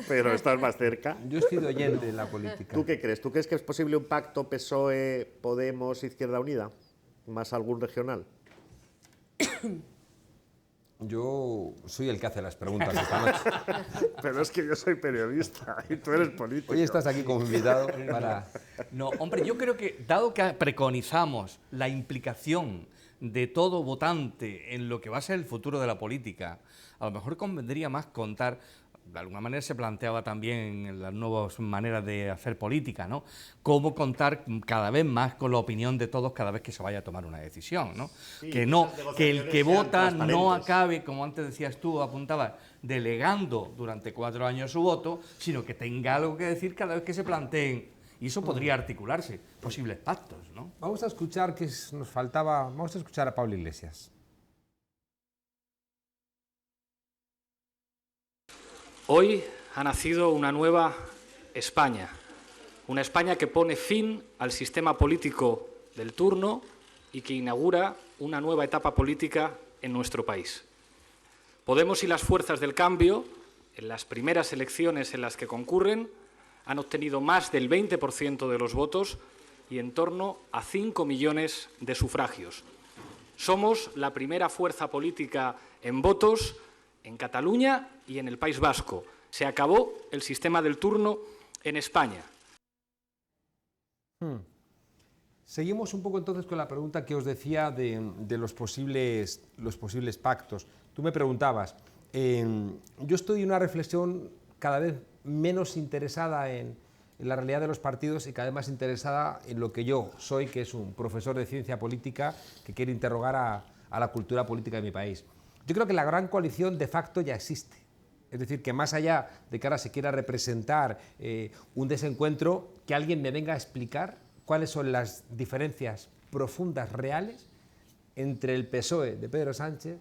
Pero estás más cerca. Yo estoy de oyente en la política. ¿Tú qué crees? ¿Tú crees que es posible un pacto PSOE, Podemos, Izquierda Unida? ¿Más algún regional? Yo soy el que hace las preguntas esta noche. Pero es que yo soy periodista y tú eres político. Hoy estás aquí como invitado para... No, hombre, yo creo que, dado que preconizamos la implicación de todo votante en lo que va a ser el futuro de la política, a lo mejor convendría más contar... De alguna manera se planteaba también en las nuevas maneras de hacer política, ¿no? Cómo contar cada vez más con la opinión de todos cada vez que se vaya a tomar una decisión, ¿no? Sí, Que el que vota no acabe, como antes decías tú, apuntabas, delegando durante 4 años su voto, sino que tenga algo que decir cada vez que se planteen. Y eso podría articularse, posibles pactos, ¿no? Vamos a escuchar, que nos faltaba, vamos a escuchar a Pablo Iglesias. Hoy ha nacido una nueva España, una España que pone fin al sistema político del turno y que inaugura una nueva etapa política en nuestro país. Podemos y las fuerzas del cambio, en las primeras elecciones en las que concurren, han obtenido más del 20% de los votos y en torno a 5 millones de sufragios. Somos la primera fuerza política en votos en Cataluña y en el País Vasco. Se acabó el sistema del turno en España. Seguimos un poco entonces con la pregunta que os decía de los posibles pactos. Tú me preguntabas, yo estoy en una reflexión cada vez menos interesada en la realidad de los partidos y cada vez más interesada en lo que yo soy, que es un profesor de ciencia política que quiere interrogar a la cultura política de mi país. Yo creo que la gran coalición de facto ya existe. Es decir, que más allá de que ahora se quiera representar un desencuentro, que alguien me venga a explicar cuáles son las diferencias profundas, reales, entre el PSOE de Pedro Sánchez,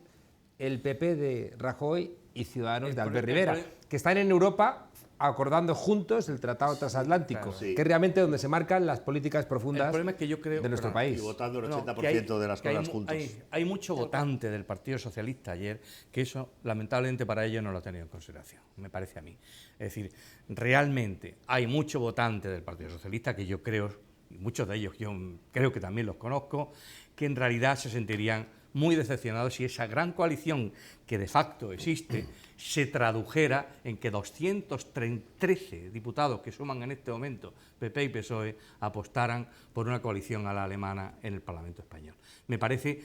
el PP de Rajoy y Ciudadanos de Albert Rivera, que están en Europa acordando juntos el Tratado Transatlántico, claro, sí, que es realmente donde se marcan las políticas profundas de nuestro país. Y votando el 80% de las cosas juntos. Hay mucho votante del Partido Socialista ayer que eso, lamentablemente, para ellos no lo ha tenido en consideración, me parece a mí. Es decir, realmente hay mucho votante del Partido Socialista que yo creo, y muchos de ellos yo creo que también los conozco, que en realidad se sentirían muy decepcionados si esa gran coalición que de facto existe se tradujera en que 213 diputados que suman en este momento PP y PSOE apostaran por una coalición a la alemana en el Parlamento español. Me parece,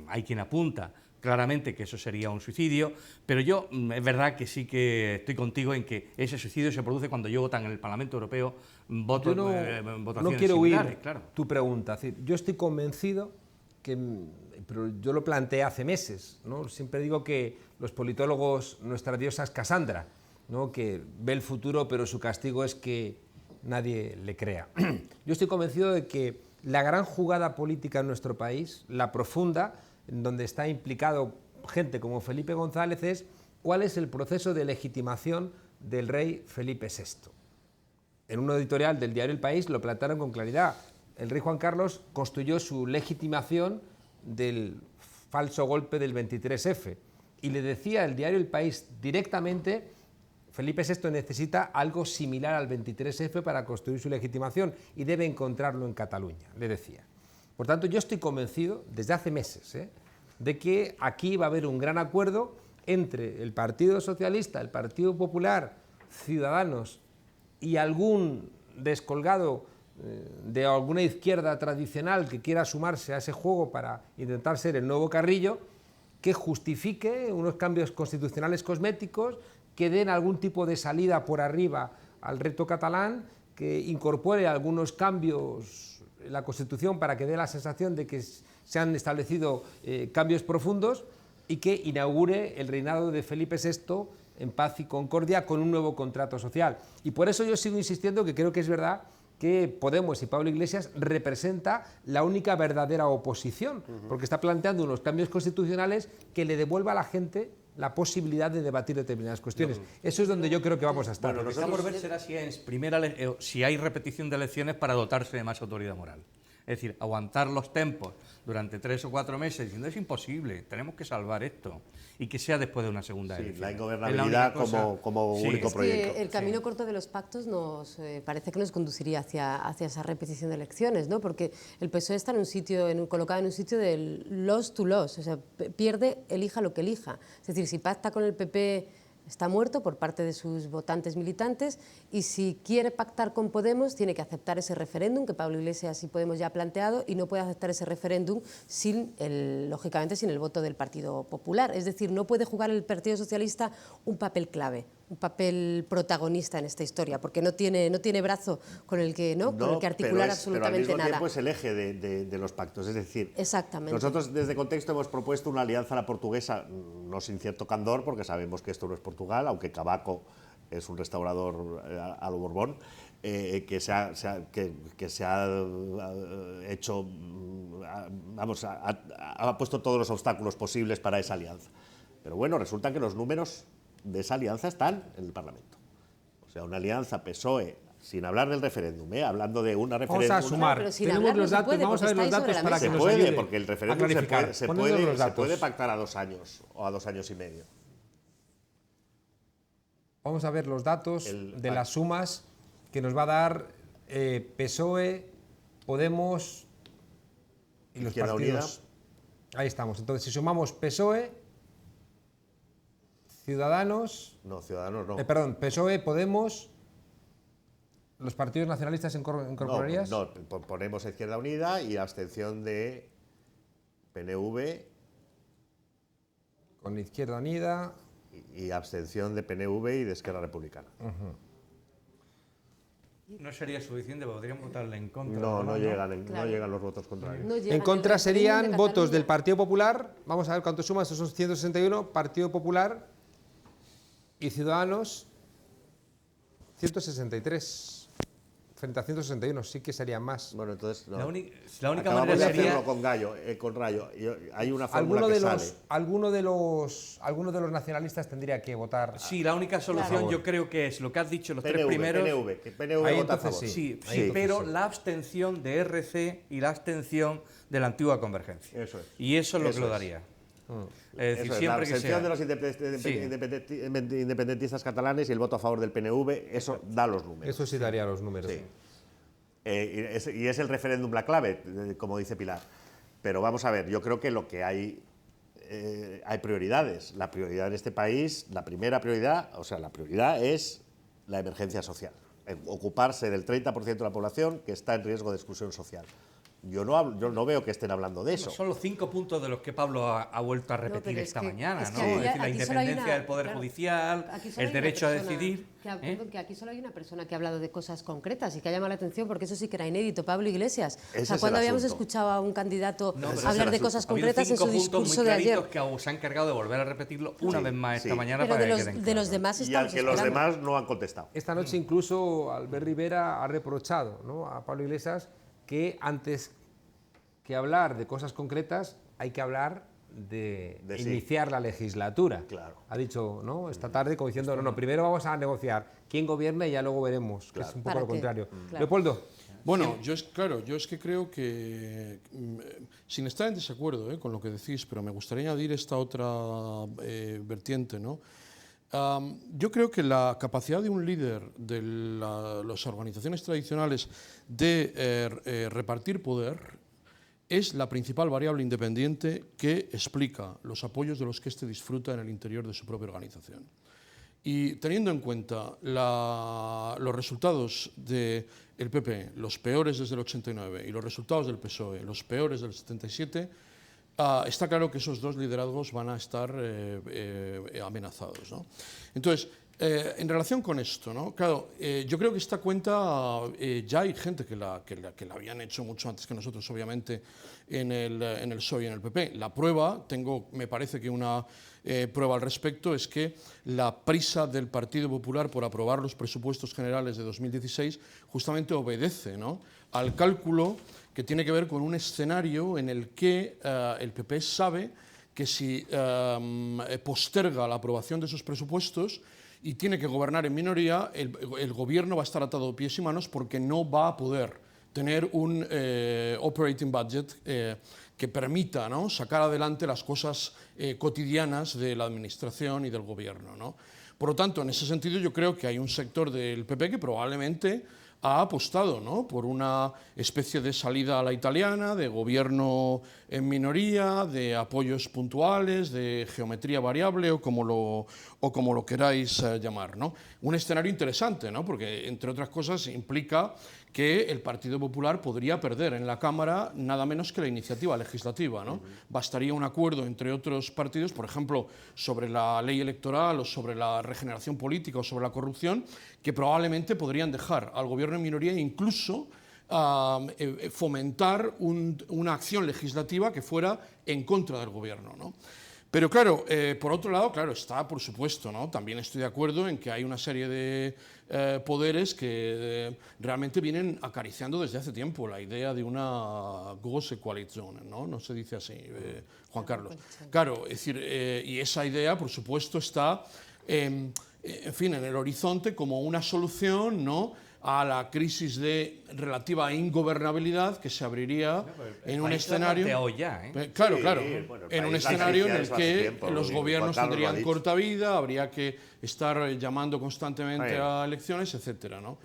hay quien apunta claramente que eso sería un suicidio, pero yo es verdad que sí que estoy contigo en que ese suicidio se produce cuando yo votan en el Parlamento Europeo votaciones no quiero similares, oír claro. Tu pregunta. Es decir, yo estoy convencido pero yo lo planteé hace meses, ¿no? Siempre digo que los politólogos, nuestra diosa es Cassandra, ¿no? Que ve el futuro, pero su castigo es que nadie le crea. Yo estoy convencido de que la gran jugada política en nuestro país, la profunda, en donde está implicado gente como Felipe González, es cuál es el proceso de legitimación del rey Felipe VI. En un editorial del diario El País lo plantearon con claridad. El rey Juan Carlos construyó su legitimación del falso golpe del 23F y le decía el diario El País directamente Felipe VI necesita algo similar al 23F para construir su legitimación y debe encontrarlo en Cataluña, le decía. Por tanto, yo estoy convencido, desde hace meses, de que aquí va a haber un gran acuerdo entre el Partido Socialista, el Partido Popular, Ciudadanos y algún descolgado de alguna izquierda tradicional que quiera sumarse a ese juego para intentar ser el nuevo Carrillo, que justifique unos cambios constitucionales cosméticos, que den algún tipo de salida por arriba al reto catalán, que incorpore algunos cambios en la Constitución para que dé la sensación de que se han establecido cambios profundos y que inaugure el reinado de Felipe VI en paz y concordia con un nuevo contrato social. Y por eso yo sigo insistiendo que creo que es verdad que Podemos y Pablo Iglesias representa la única verdadera oposición, porque está planteando unos cambios constitucionales que le devuelva a la gente la posibilidad de debatir determinadas cuestiones. Eso es donde yo creo que vamos a estar. Bueno, lo que está por ver será si hay repetición de elecciones para dotarse de más autoridad moral. Es decir, aguantar los tempos durante 3 o 4 meses diciendo es imposible, tenemos que salvar esto, y que sea después de una segunda elección. La ingobernabilidad como único proyecto. El camino corto de los pactos nos parece que nos conduciría hacia esa repetición de elecciones, ¿no? Porque el PSOE está colocado en un sitio del loss to loss, o sea, pierde, elija lo que elija. Es decir, si pacta con el PP está muerto por parte de sus votantes militantes, y si quiere pactar con Podemos tiene que aceptar ese referéndum que Pablo Iglesias y Podemos ya ha planteado, y no puede aceptar ese referéndum lógicamente sin el voto del Partido Popular. Es decir, no puede jugar el Partido Socialista un papel clave, un papel protagonista en esta historia, porque no tiene brazo con el que articular absolutamente pero al mismo nada. tiempo es el eje de los pactos, es decir, exactamente. Nosotros desde Contexto hemos propuesto una alianza a la portuguesa, no sin cierto candor, porque sabemos que esto no es Portugal, aunque Cavaco es un restaurador a lo Borbón, que se ha hecho, vamos, ha puesto todos los obstáculos posibles para esa alianza. Pero bueno, resulta que los números de esa alianza están en el Parlamento. O sea, una alianza PSOE, sin hablar del referéndum, hablando de una referéndum... Vamos a sumar, tenemos los datos, vamos a ver los datos para que nos ayude. Se puede, porque el referéndum se puede pactar a 2 años o a 2 años y medio. Vamos a ver los datos de las sumas que nos va a dar PSOE, Podemos y los Izquierda partidos. Unida. Ahí estamos. Entonces, si sumamos PSOE, Ciudadanos... No, Ciudadanos no. Perdón, PSOE, Podemos, ¿los partidos nacionalistas incorporarías? No, ponemos Izquierda Unida y abstención de PNV. Con Izquierda Unida... Y abstención de PNV y de Esquerra Republicana. No sería suficiente, podríamos votarle en contra. No llegan los votos contrarios. En contra serían votos del Partido Popular, vamos a ver cuánto suma, estos son 161, Partido Popular y Ciudadanos, 163. Frente a 161, sí que serían más. Bueno, entonces no. La única Acabamos manera de sería... hacerlo con Rayo. Hay una fórmula que sale. Alguno de los nacionalistas tendría que votar. Sí, la única solución yo creo que es lo que has dicho, los tres primeros. PNV vota a favor. Sí, pero la abstención de RC y la abstención de la antigua Convergencia. Eso es. Y eso es lo que lo daría. Es decir, siempre la que abstención de los independentistas catalanes y el voto a favor del PNV, eso da los números. Eso sí daría los números. Sí. Y es el referéndum la clave, como dice Pilar. Pero vamos a ver, yo creo que lo que hay prioridades. La prioridad en este país, la primera prioridad, la prioridad es la emergencia social. Ocuparse del 30% de la población que está en riesgo de exclusión social. Yo no veo que estén hablando de eso. Son los 5 puntos de los que Pablo ha vuelto a repetir esta mañana, ¿no? Es decir, la independencia del Poder Judicial, el derecho a decidir. Que aquí solo hay una persona que ha hablado de cosas concretas y que ha llamado la atención, porque eso sí que era inédito, Pablo Iglesias. ¿Cuándo habíamos escuchado a un candidato hablar de cosas concretas en su discurso de ayer? Que se han encargado de volver a repetirlo una vez más esta mañana. Pero para de los demás estamos esperando. Los demás no han contestado. Esta noche incluso Albert Rivera ha reprochado, ¿no?, a Pablo Iglesias que antes que hablar de cosas concretas hay que hablar de iniciar la legislatura. Claro. Ha dicho, ¿no?, esta tarde, como diciendo, no, primero vamos a negociar quién gobierna y ya luego veremos, que es un poco lo contrario. Leopoldo. Bueno, yo es que creo que, sin estar en desacuerdo con lo que decís, pero me gustaría añadir esta otra vertiente, ¿no? Yo creo que la capacidad de un líder de las organizaciones tradicionales de repartir poder es la principal variable independiente que explica los apoyos de los que éste disfruta en el interior de su propia organización. Y teniendo en cuenta los resultados del PP, los peores desde el 89, y los resultados del PSOE, los peores del 77, está claro que esos dos liderazgos van a estar amenazados, ¿no? Entonces, en relación con esto, ¿no? Claro, yo creo que esta cuenta ya hay gente que la habían hecho mucho antes que nosotros, obviamente, en el PSOE y en el PP. La prueba, me parece que una prueba al respecto, es que la prisa del Partido Popular por aprobar los presupuestos generales de 2016 justamente obedece, ¿no?, al cálculo que tiene que ver con un escenario en el que el PP sabe que si posterga la aprobación de esos presupuestos y tiene que gobernar en minoría, el gobierno va a estar atado de pies y manos porque no va a poder tener un operating budget que permita, ¿no?, sacar adelante las cosas cotidianas de la administración y del gobierno, ¿no? Por lo tanto, en ese sentido, yo creo que hay un sector del PP que probablemente ha apostado, ¿no?, por una especie de salida a la italiana, de gobierno en minoría, de apoyos puntuales, de geometría variable o como lo queráis llamar, ¿no? Un escenario interesante, ¿no?, porque, entre otras cosas, implica que el Partido Popular podría perder en la Cámara nada menos que la iniciativa legislativa, ¿no? Bastaría un acuerdo entre otros partidos, por ejemplo, sobre la ley electoral o sobre la regeneración política o sobre la corrupción, que probablemente podrían dejar al gobierno en minoría e incluso fomentar una acción legislativa que fuera en contra del gobierno, ¿no? Pero claro, por otro lado, claro, está, por supuesto, ¿no?, también estoy de acuerdo en que hay una serie de poderes que realmente vienen acariciando desde hace tiempo la idea de una große Koalition, ¿no? No se dice así, Juan Carlos. Claro, es decir, y esa idea, por supuesto, está, en fin, en el horizonte como una solución, ¿no?, a la crisis de relativa ingobernabilidad que se abriría en un escenario... Claro, claro, en un escenario en el que los gobiernos tendrían corta vida, habría que estar llamando constantemente a elecciones, etcétera, ¿no?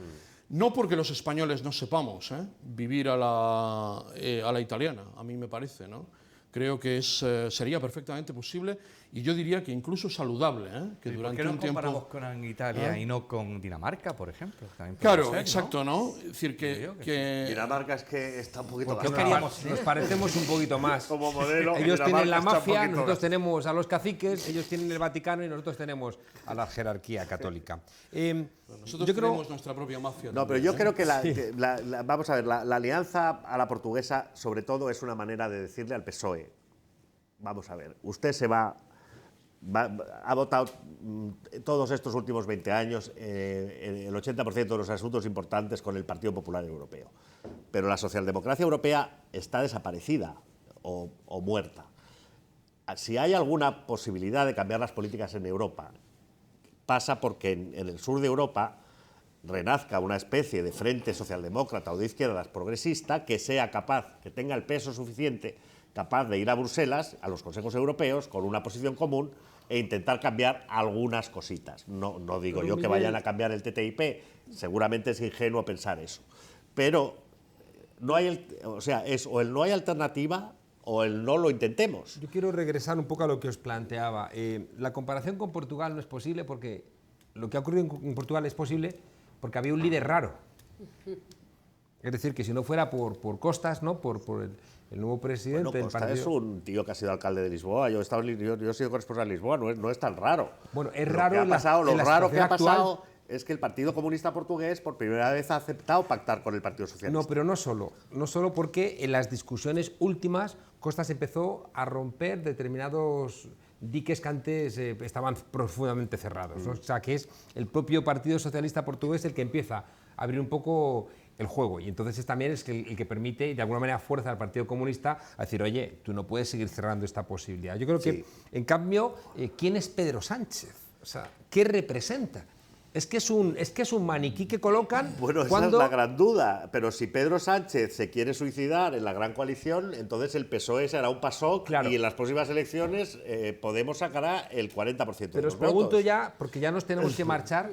No porque los españoles no sepamos vivir a la italiana, a mí me parece, ¿no? Creo que sería perfectamente posible y yo diría que incluso saludable, que durante un tiempo... ¿Por qué no comparamos con Italia y no con Dinamarca, por ejemplo? Claro, exacto, ¿no? Es decir, que... Dinamarca es que está un poquito... Nos parecemos un poquito más. Como modelo, ellos tienen la mafia, nosotros más. tenemos a los caciques, ellos tienen el Vaticano y nosotros tenemos a la jerarquía católica. Nosotros tenemos nuestra propia mafia. No, pero yo creo que vamos a ver, la alianza a la portuguesa, sobre todo, es una manera de decirle al PSOE, vamos a ver, usted ha votado todos estos últimos 20 años el 80% de los asuntos importantes con el Partido Popular Europeo, pero la socialdemocracia europea está desaparecida o muerta. Si hay alguna posibilidad de cambiar las políticas en Europa, pasa porque en el sur de Europa renazca una especie de frente socialdemócrata o de izquierdas progresista que sea capaz, que tenga el peso suficiente, capaz de ir a Bruselas, a los consejos europeos, con una posición común e intentar cambiar algunas cositas. No digo yo que vayan a cambiar el TTIP, seguramente es ingenuo pensar eso. Pero no hay es o el no hay alternativa o el no lo intentemos. Yo quiero regresar un poco a lo que os planteaba. La comparación con Portugal no es posible porque lo que ha ocurrido en Portugal es posible porque había un líder raro. Es decir, que si no fuera por Costas, ¿no?, por el nuevo presidente del Costa partido... es un tío que ha sido alcalde de Lisboa, yo he sido corresponsal de Lisboa, no es tan raro. Bueno, es raro lo raro que ha pasado es que el Partido Comunista Portugués por primera vez ha aceptado pactar con el Partido Socialista. No, pero no solo porque en las discusiones últimas Costas empezó a romper determinados diques que antes estaban profundamente cerrados, ¿no? O sea, que es el propio Partido Socialista Portugués el que empieza a abrir un poco el juego, y entonces también es el que permite y de alguna manera fuerza al Partido Comunista a decir, oye, tú no puedes seguir cerrando esta posibilidad. Yo creo que, en cambio, ¿quién es Pedro Sánchez? O sea, ¿qué representa? Es que es un maniquí que colocan. Bueno, esa cuando... es la gran duda. Pero si Pedro Sánchez se quiere suicidar en la gran coalición, entonces el PSOE será un PASOK, claro, y en las próximas elecciones Podemos sacará el 40% de los votos. Pero os pregunto ya, porque ya nos tenemos que marchar,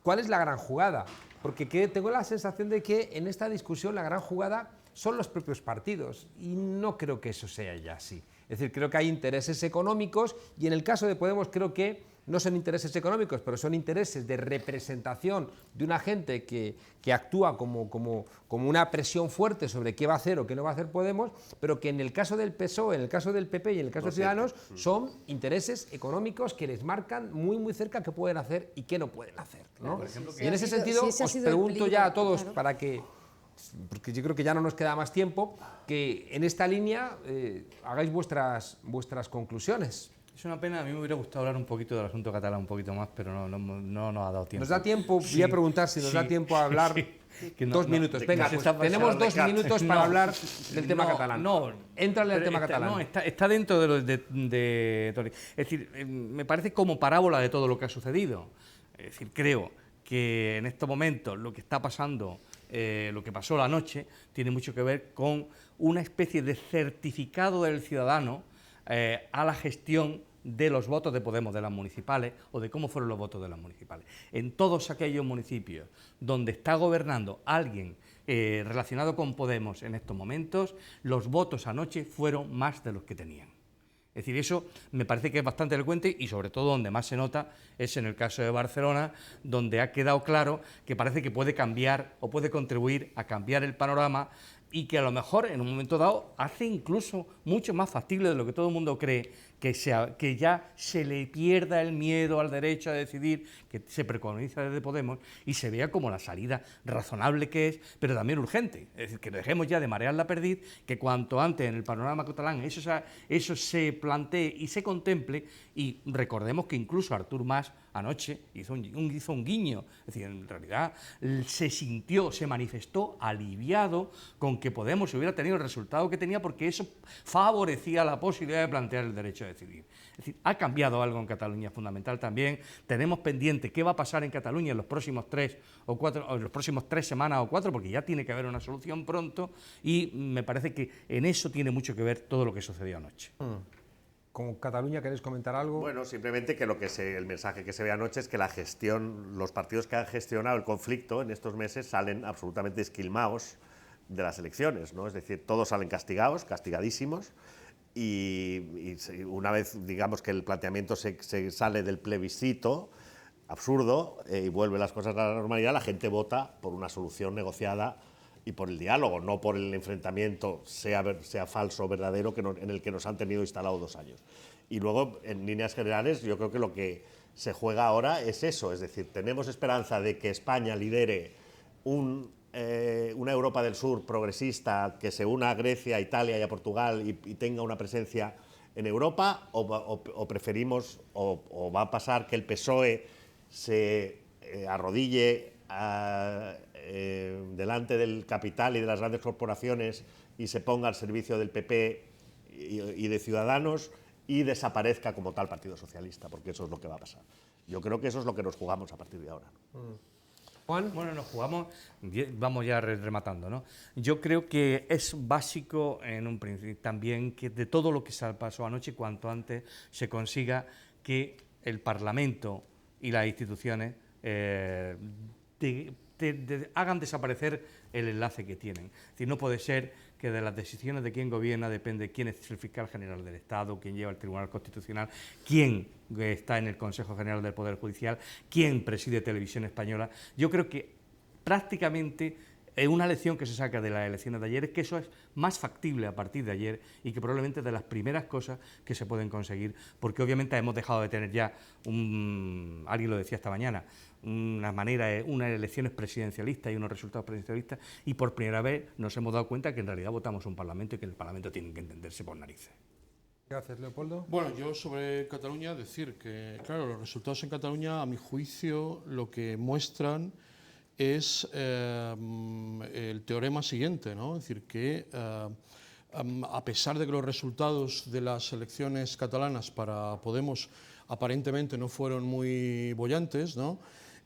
¿cuál es la gran jugada? Porque tengo la sensación de que en esta discusión la gran jugada son los propios partidos, y no creo que eso sea ya así. Es decir, creo que hay intereses económicos, y en el caso de Podemos creo que no son intereses económicos, pero son intereses de representación de una gente que actúa como una presión fuerte sobre qué va a hacer o qué no va a hacer Podemos, pero que en el caso del PSOE, en el caso del PP y en el caso de Ciudadanos son intereses económicos que les marcan muy cerca qué pueden hacer y qué no pueden hacer, ¿no? Y en ese sentido os pregunto ya a todos, claro, para que, porque yo creo que ya no nos queda más tiempo, que en esta línea hagáis vuestras conclusiones. Es una pena, a mí me hubiera gustado hablar un poquito del asunto catalán, un poquito más, pero no nos ha dado tiempo. ¿Nos da tiempo? Sí, voy a preguntar si nos da tiempo a hablar 2 minutos. Venga, pues tenemos 2 minutos para hablar del tema catalán. Éntrale al tema catalán. No, está dentro de es decir, me parece como parábola de todo lo que ha sucedido. Es decir, creo que en estos momentos lo que está pasando, lo que pasó la noche, tiene mucho que ver con una especie de certificado del ciudadano a la gestión de los votos de Podemos, de las municipales, o de cómo fueron los votos de las municipales. En todos aquellos municipios donde está gobernando alguien relacionado con Podemos en estos momentos, los votos anoche fueron más de los que tenían. Es decir, eso me parece que es bastante elocuente, y sobre todo donde más se nota es en el caso de Barcelona, donde ha quedado claro que parece que puede cambiar o puede contribuir a cambiar el panorama, y que a lo mejor en un momento dado hace incluso mucho más factible de lo que todo el mundo cree que ya se le pierda el miedo al derecho a decidir que se preconiza desde Podemos y se vea como la salida razonable que es, pero también urgente. Es decir, que dejemos ya de marear la perdiz, que cuanto antes en el panorama catalán eso se plantee y se contemple, y recordemos que incluso Artur Mas anoche hizo un guiño, es decir, en realidad se manifestó aliviado con que Podemos hubiera tenido el resultado que tenía, porque eso favorecía la posibilidad de plantear el derecho a decidir. Es decir, ha cambiado algo en Cataluña fundamental también. Tenemos pendiente qué va a pasar en Cataluña en los próximos 3 o 4, o en los próximos 3 semanas o 4, porque ya tiene que haber una solución pronto, y me parece que en eso tiene mucho que ver todo lo que sucedió anoche. ¿Con Cataluña queréis comentar algo? Bueno, simplemente que el mensaje que se ve anoche es que la gestión, los partidos que han gestionado el conflicto en estos meses salen absolutamente esquilmados de las elecciones, ¿no? Es decir, todos salen castigados, castigadísimos, y una vez, digamos, que el planteamiento se sale del plebiscito absurdo y vuelve las cosas a la normalidad, la gente vota por una solución negociada y por el diálogo, no por el enfrentamiento, sea falso o verdadero, en el que nos han tenido instalado 2 años. Y luego, en líneas generales, yo creo que lo que se juega ahora es eso, es decir, tenemos esperanza de que España lidere una Europa del Sur progresista que se una a Grecia, a Italia y a Portugal y tenga una presencia en Europa, o preferimos, o va a pasar que el PSOE se arrodille delante del capital y de las grandes corporaciones y se ponga al servicio del PP y de Ciudadanos y desaparezca como tal Partido Socialista, porque eso es lo que va a pasar. Yo creo que eso es lo que nos jugamos a partir de ahora. Juan. Bueno, nos jugamos, vamos ya rematando, ¿no? Yo creo que es básico en un principio también que de todo lo que pasó anoche, cuanto antes se consiga que el Parlamento y las instituciones hagan desaparecer el enlace que tienen. Es decir, no puede ser que de las decisiones de quién gobierna depende quién es el fiscal general del Estado, quién lleva el Tribunal Constitucional, quién está en el Consejo General del Poder Judicial, quién preside Televisión Española. Yo creo que prácticamente una lección que se saca de las elecciones de ayer es que eso es más factible a partir de ayer, y que probablemente es de las primeras cosas que se pueden conseguir, porque obviamente hemos dejado de tener ya, alguien lo decía esta mañana, unas elecciones presidencialistas y unos resultados presidencialistas, y por primera vez nos hemos dado cuenta que en realidad votamos un Parlamento y que el Parlamento tiene que entenderse por narices. Gracias, Leopoldo. Bueno, yo sobre Cataluña decir que, claro, los resultados en Cataluña, a mi juicio, lo que muestran es el teorema siguiente, ¿no? Es decir, que a pesar de que los resultados de las elecciones catalanas para Podemos aparentemente no fueron muy bollantes, ¿no?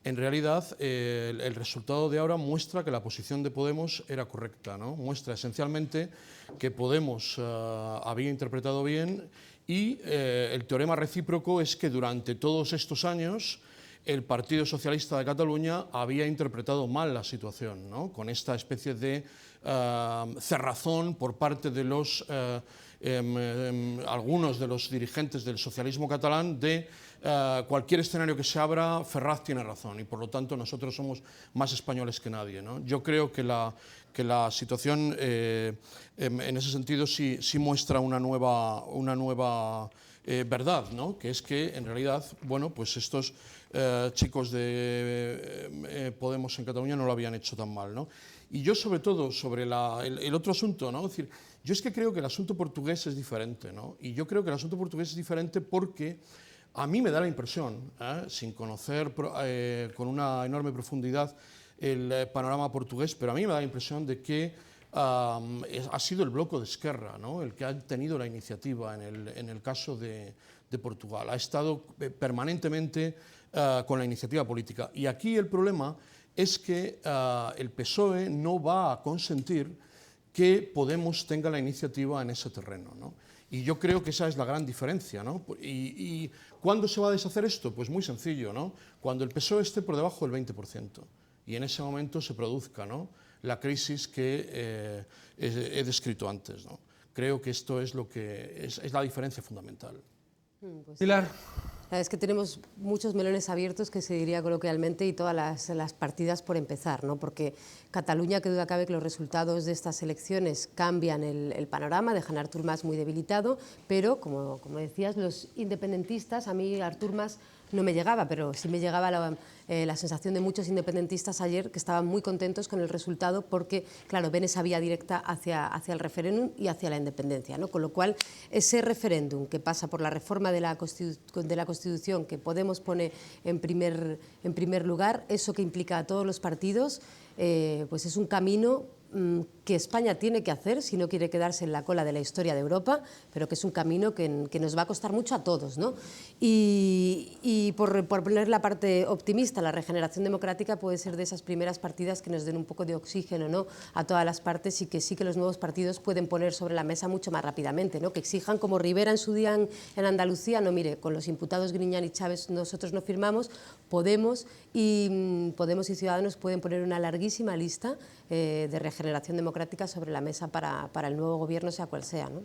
en realidad el resultado de ahora muestra que la posición de Podemos era correcta, ¿no? Muestra esencialmente que Podemos había interpretado bien y el teorema recíproco es que durante todos estos años el Partido Socialista de Cataluña había interpretado mal la situación, ¿no? Con esta especie de cerrazón por parte de los algunos de los dirigentes del socialismo catalán de cualquier escenario que se abra, Ferraz tiene razón y por lo tanto nosotros somos más españoles que nadie, ¿no? Yo creo que la situación en ese sentido sí muestra una nueva verdad, ¿no? Que es que en realidad, bueno, pues estos chicos de Podemos en Cataluña no lo habían hecho tan mal, ¿no? Y yo sobre todo, sobre el otro asunto, ¿no? Es decir, yo es que creo que el asunto portugués es diferente, ¿no? Y yo creo que el asunto portugués es diferente porque a mí me da la impresión, sin conocer con una enorme profundidad el panorama portugués, pero a mí me da la impresión de que ha sido el bloco de Esquerra, ¿no? El que ha tenido la iniciativa en el caso de Portugal. Ha estado permanentemente con la iniciativa política. Y aquí el problema es que el PSOE no va a consentir que Podemos tenga la iniciativa en ese terreno, ¿no? Y yo creo que esa es la gran diferencia, ¿no? ¿Y cuándo se va a deshacer esto? Pues muy sencillo, ¿no? Cuando el PSOE esté por debajo del 20% y en ese momento se produzca, ¿no?, la crisis que he descrito antes, ¿no? Creo que esto es lo que es la diferencia fundamental. Pues, Pilar. Es que tenemos muchos melones abiertos, que se diría coloquialmente, y todas las partidas por empezar, ¿no? Porque Cataluña, que duda cabe que los resultados de estas elecciones cambian el panorama, dejan a Artur Mas muy debilitado, pero, como decías, los independentistas, a mí Artur Mas no me llegaba, pero sí me llegaba la sensación de muchos independentistas ayer que estaban muy contentos con el resultado porque, claro, ven esa vía directa hacia el referéndum y hacia la independencia, ¿no? Con lo cual, ese referéndum que pasa por la reforma de la Constitución, que Podemos pone en primer lugar, eso que implica a todos los partidos, pues es un camino que España tiene que hacer si no quiere quedarse en la cola de la historia de Europa, pero que es un camino que nos va a costar mucho a todos, ¿no? Y por poner la parte optimista, la regeneración democrática puede ser de esas primeras partidas que nos den un poco de oxígeno, ¿no?, a todas las partes, y que sí que los nuevos partidos pueden poner sobre la mesa mucho más rápidamente, ¿no? Que exijan, como Rivera en su día en Andalucía, no, mire, con los imputados Griñán y Chávez nosotros no firmamos, Podemos y Ciudadanos pueden poner una larguísima lista de regeneración democrática sobre la mesa para el nuevo gobierno, sea cual sea, ¿no?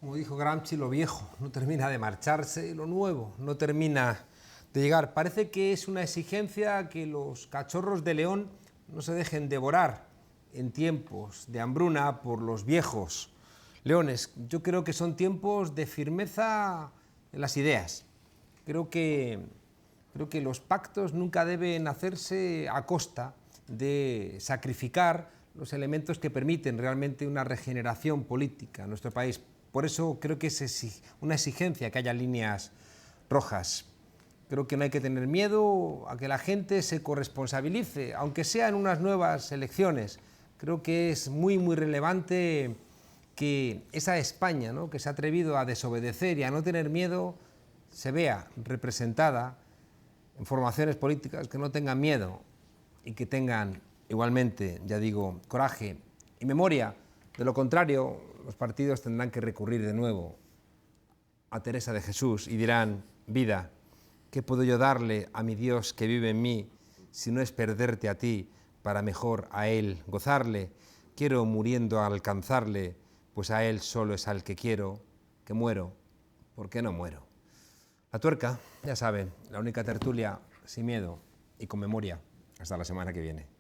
Como dijo Gramsci, lo viejo no termina de marcharse y lo nuevo no termina de llegar. Parece que es una exigencia que los cachorros de león no se dejen devorar en tiempos de hambruna por los viejos leones. Yo creo que son tiempos de firmeza en las ideas. Creo que los pactos nunca deben hacerse a costa de sacrificar los elementos que permiten realmente una regeneración política en nuestro país. Por eso creo que es una exigencia que haya líneas rojas. Creo que no hay que tener miedo a que la gente se corresponsabilice, aunque sea en unas nuevas elecciones. Creo que es muy, muy relevante que esa España, ¿no?, que se ha atrevido a desobedecer y a no tener miedo, se vea representada en formaciones políticas que no tengan miedo y que tengan igualmente, ya digo, coraje y memoria. De lo contrario, los partidos tendrán que recurrir de nuevo a Teresa de Jesús y dirán: vida, ¿qué puedo yo darle a mi Dios que vive en mí si no es perderte a ti para mejor a Él gozarle? Quiero muriendo alcanzarle, pues a Él solo es al que quiero, que muero, ¿por qué no muero? La Tuerca, ya saben, la única tertulia sin miedo y con memoria. Hasta la semana que viene.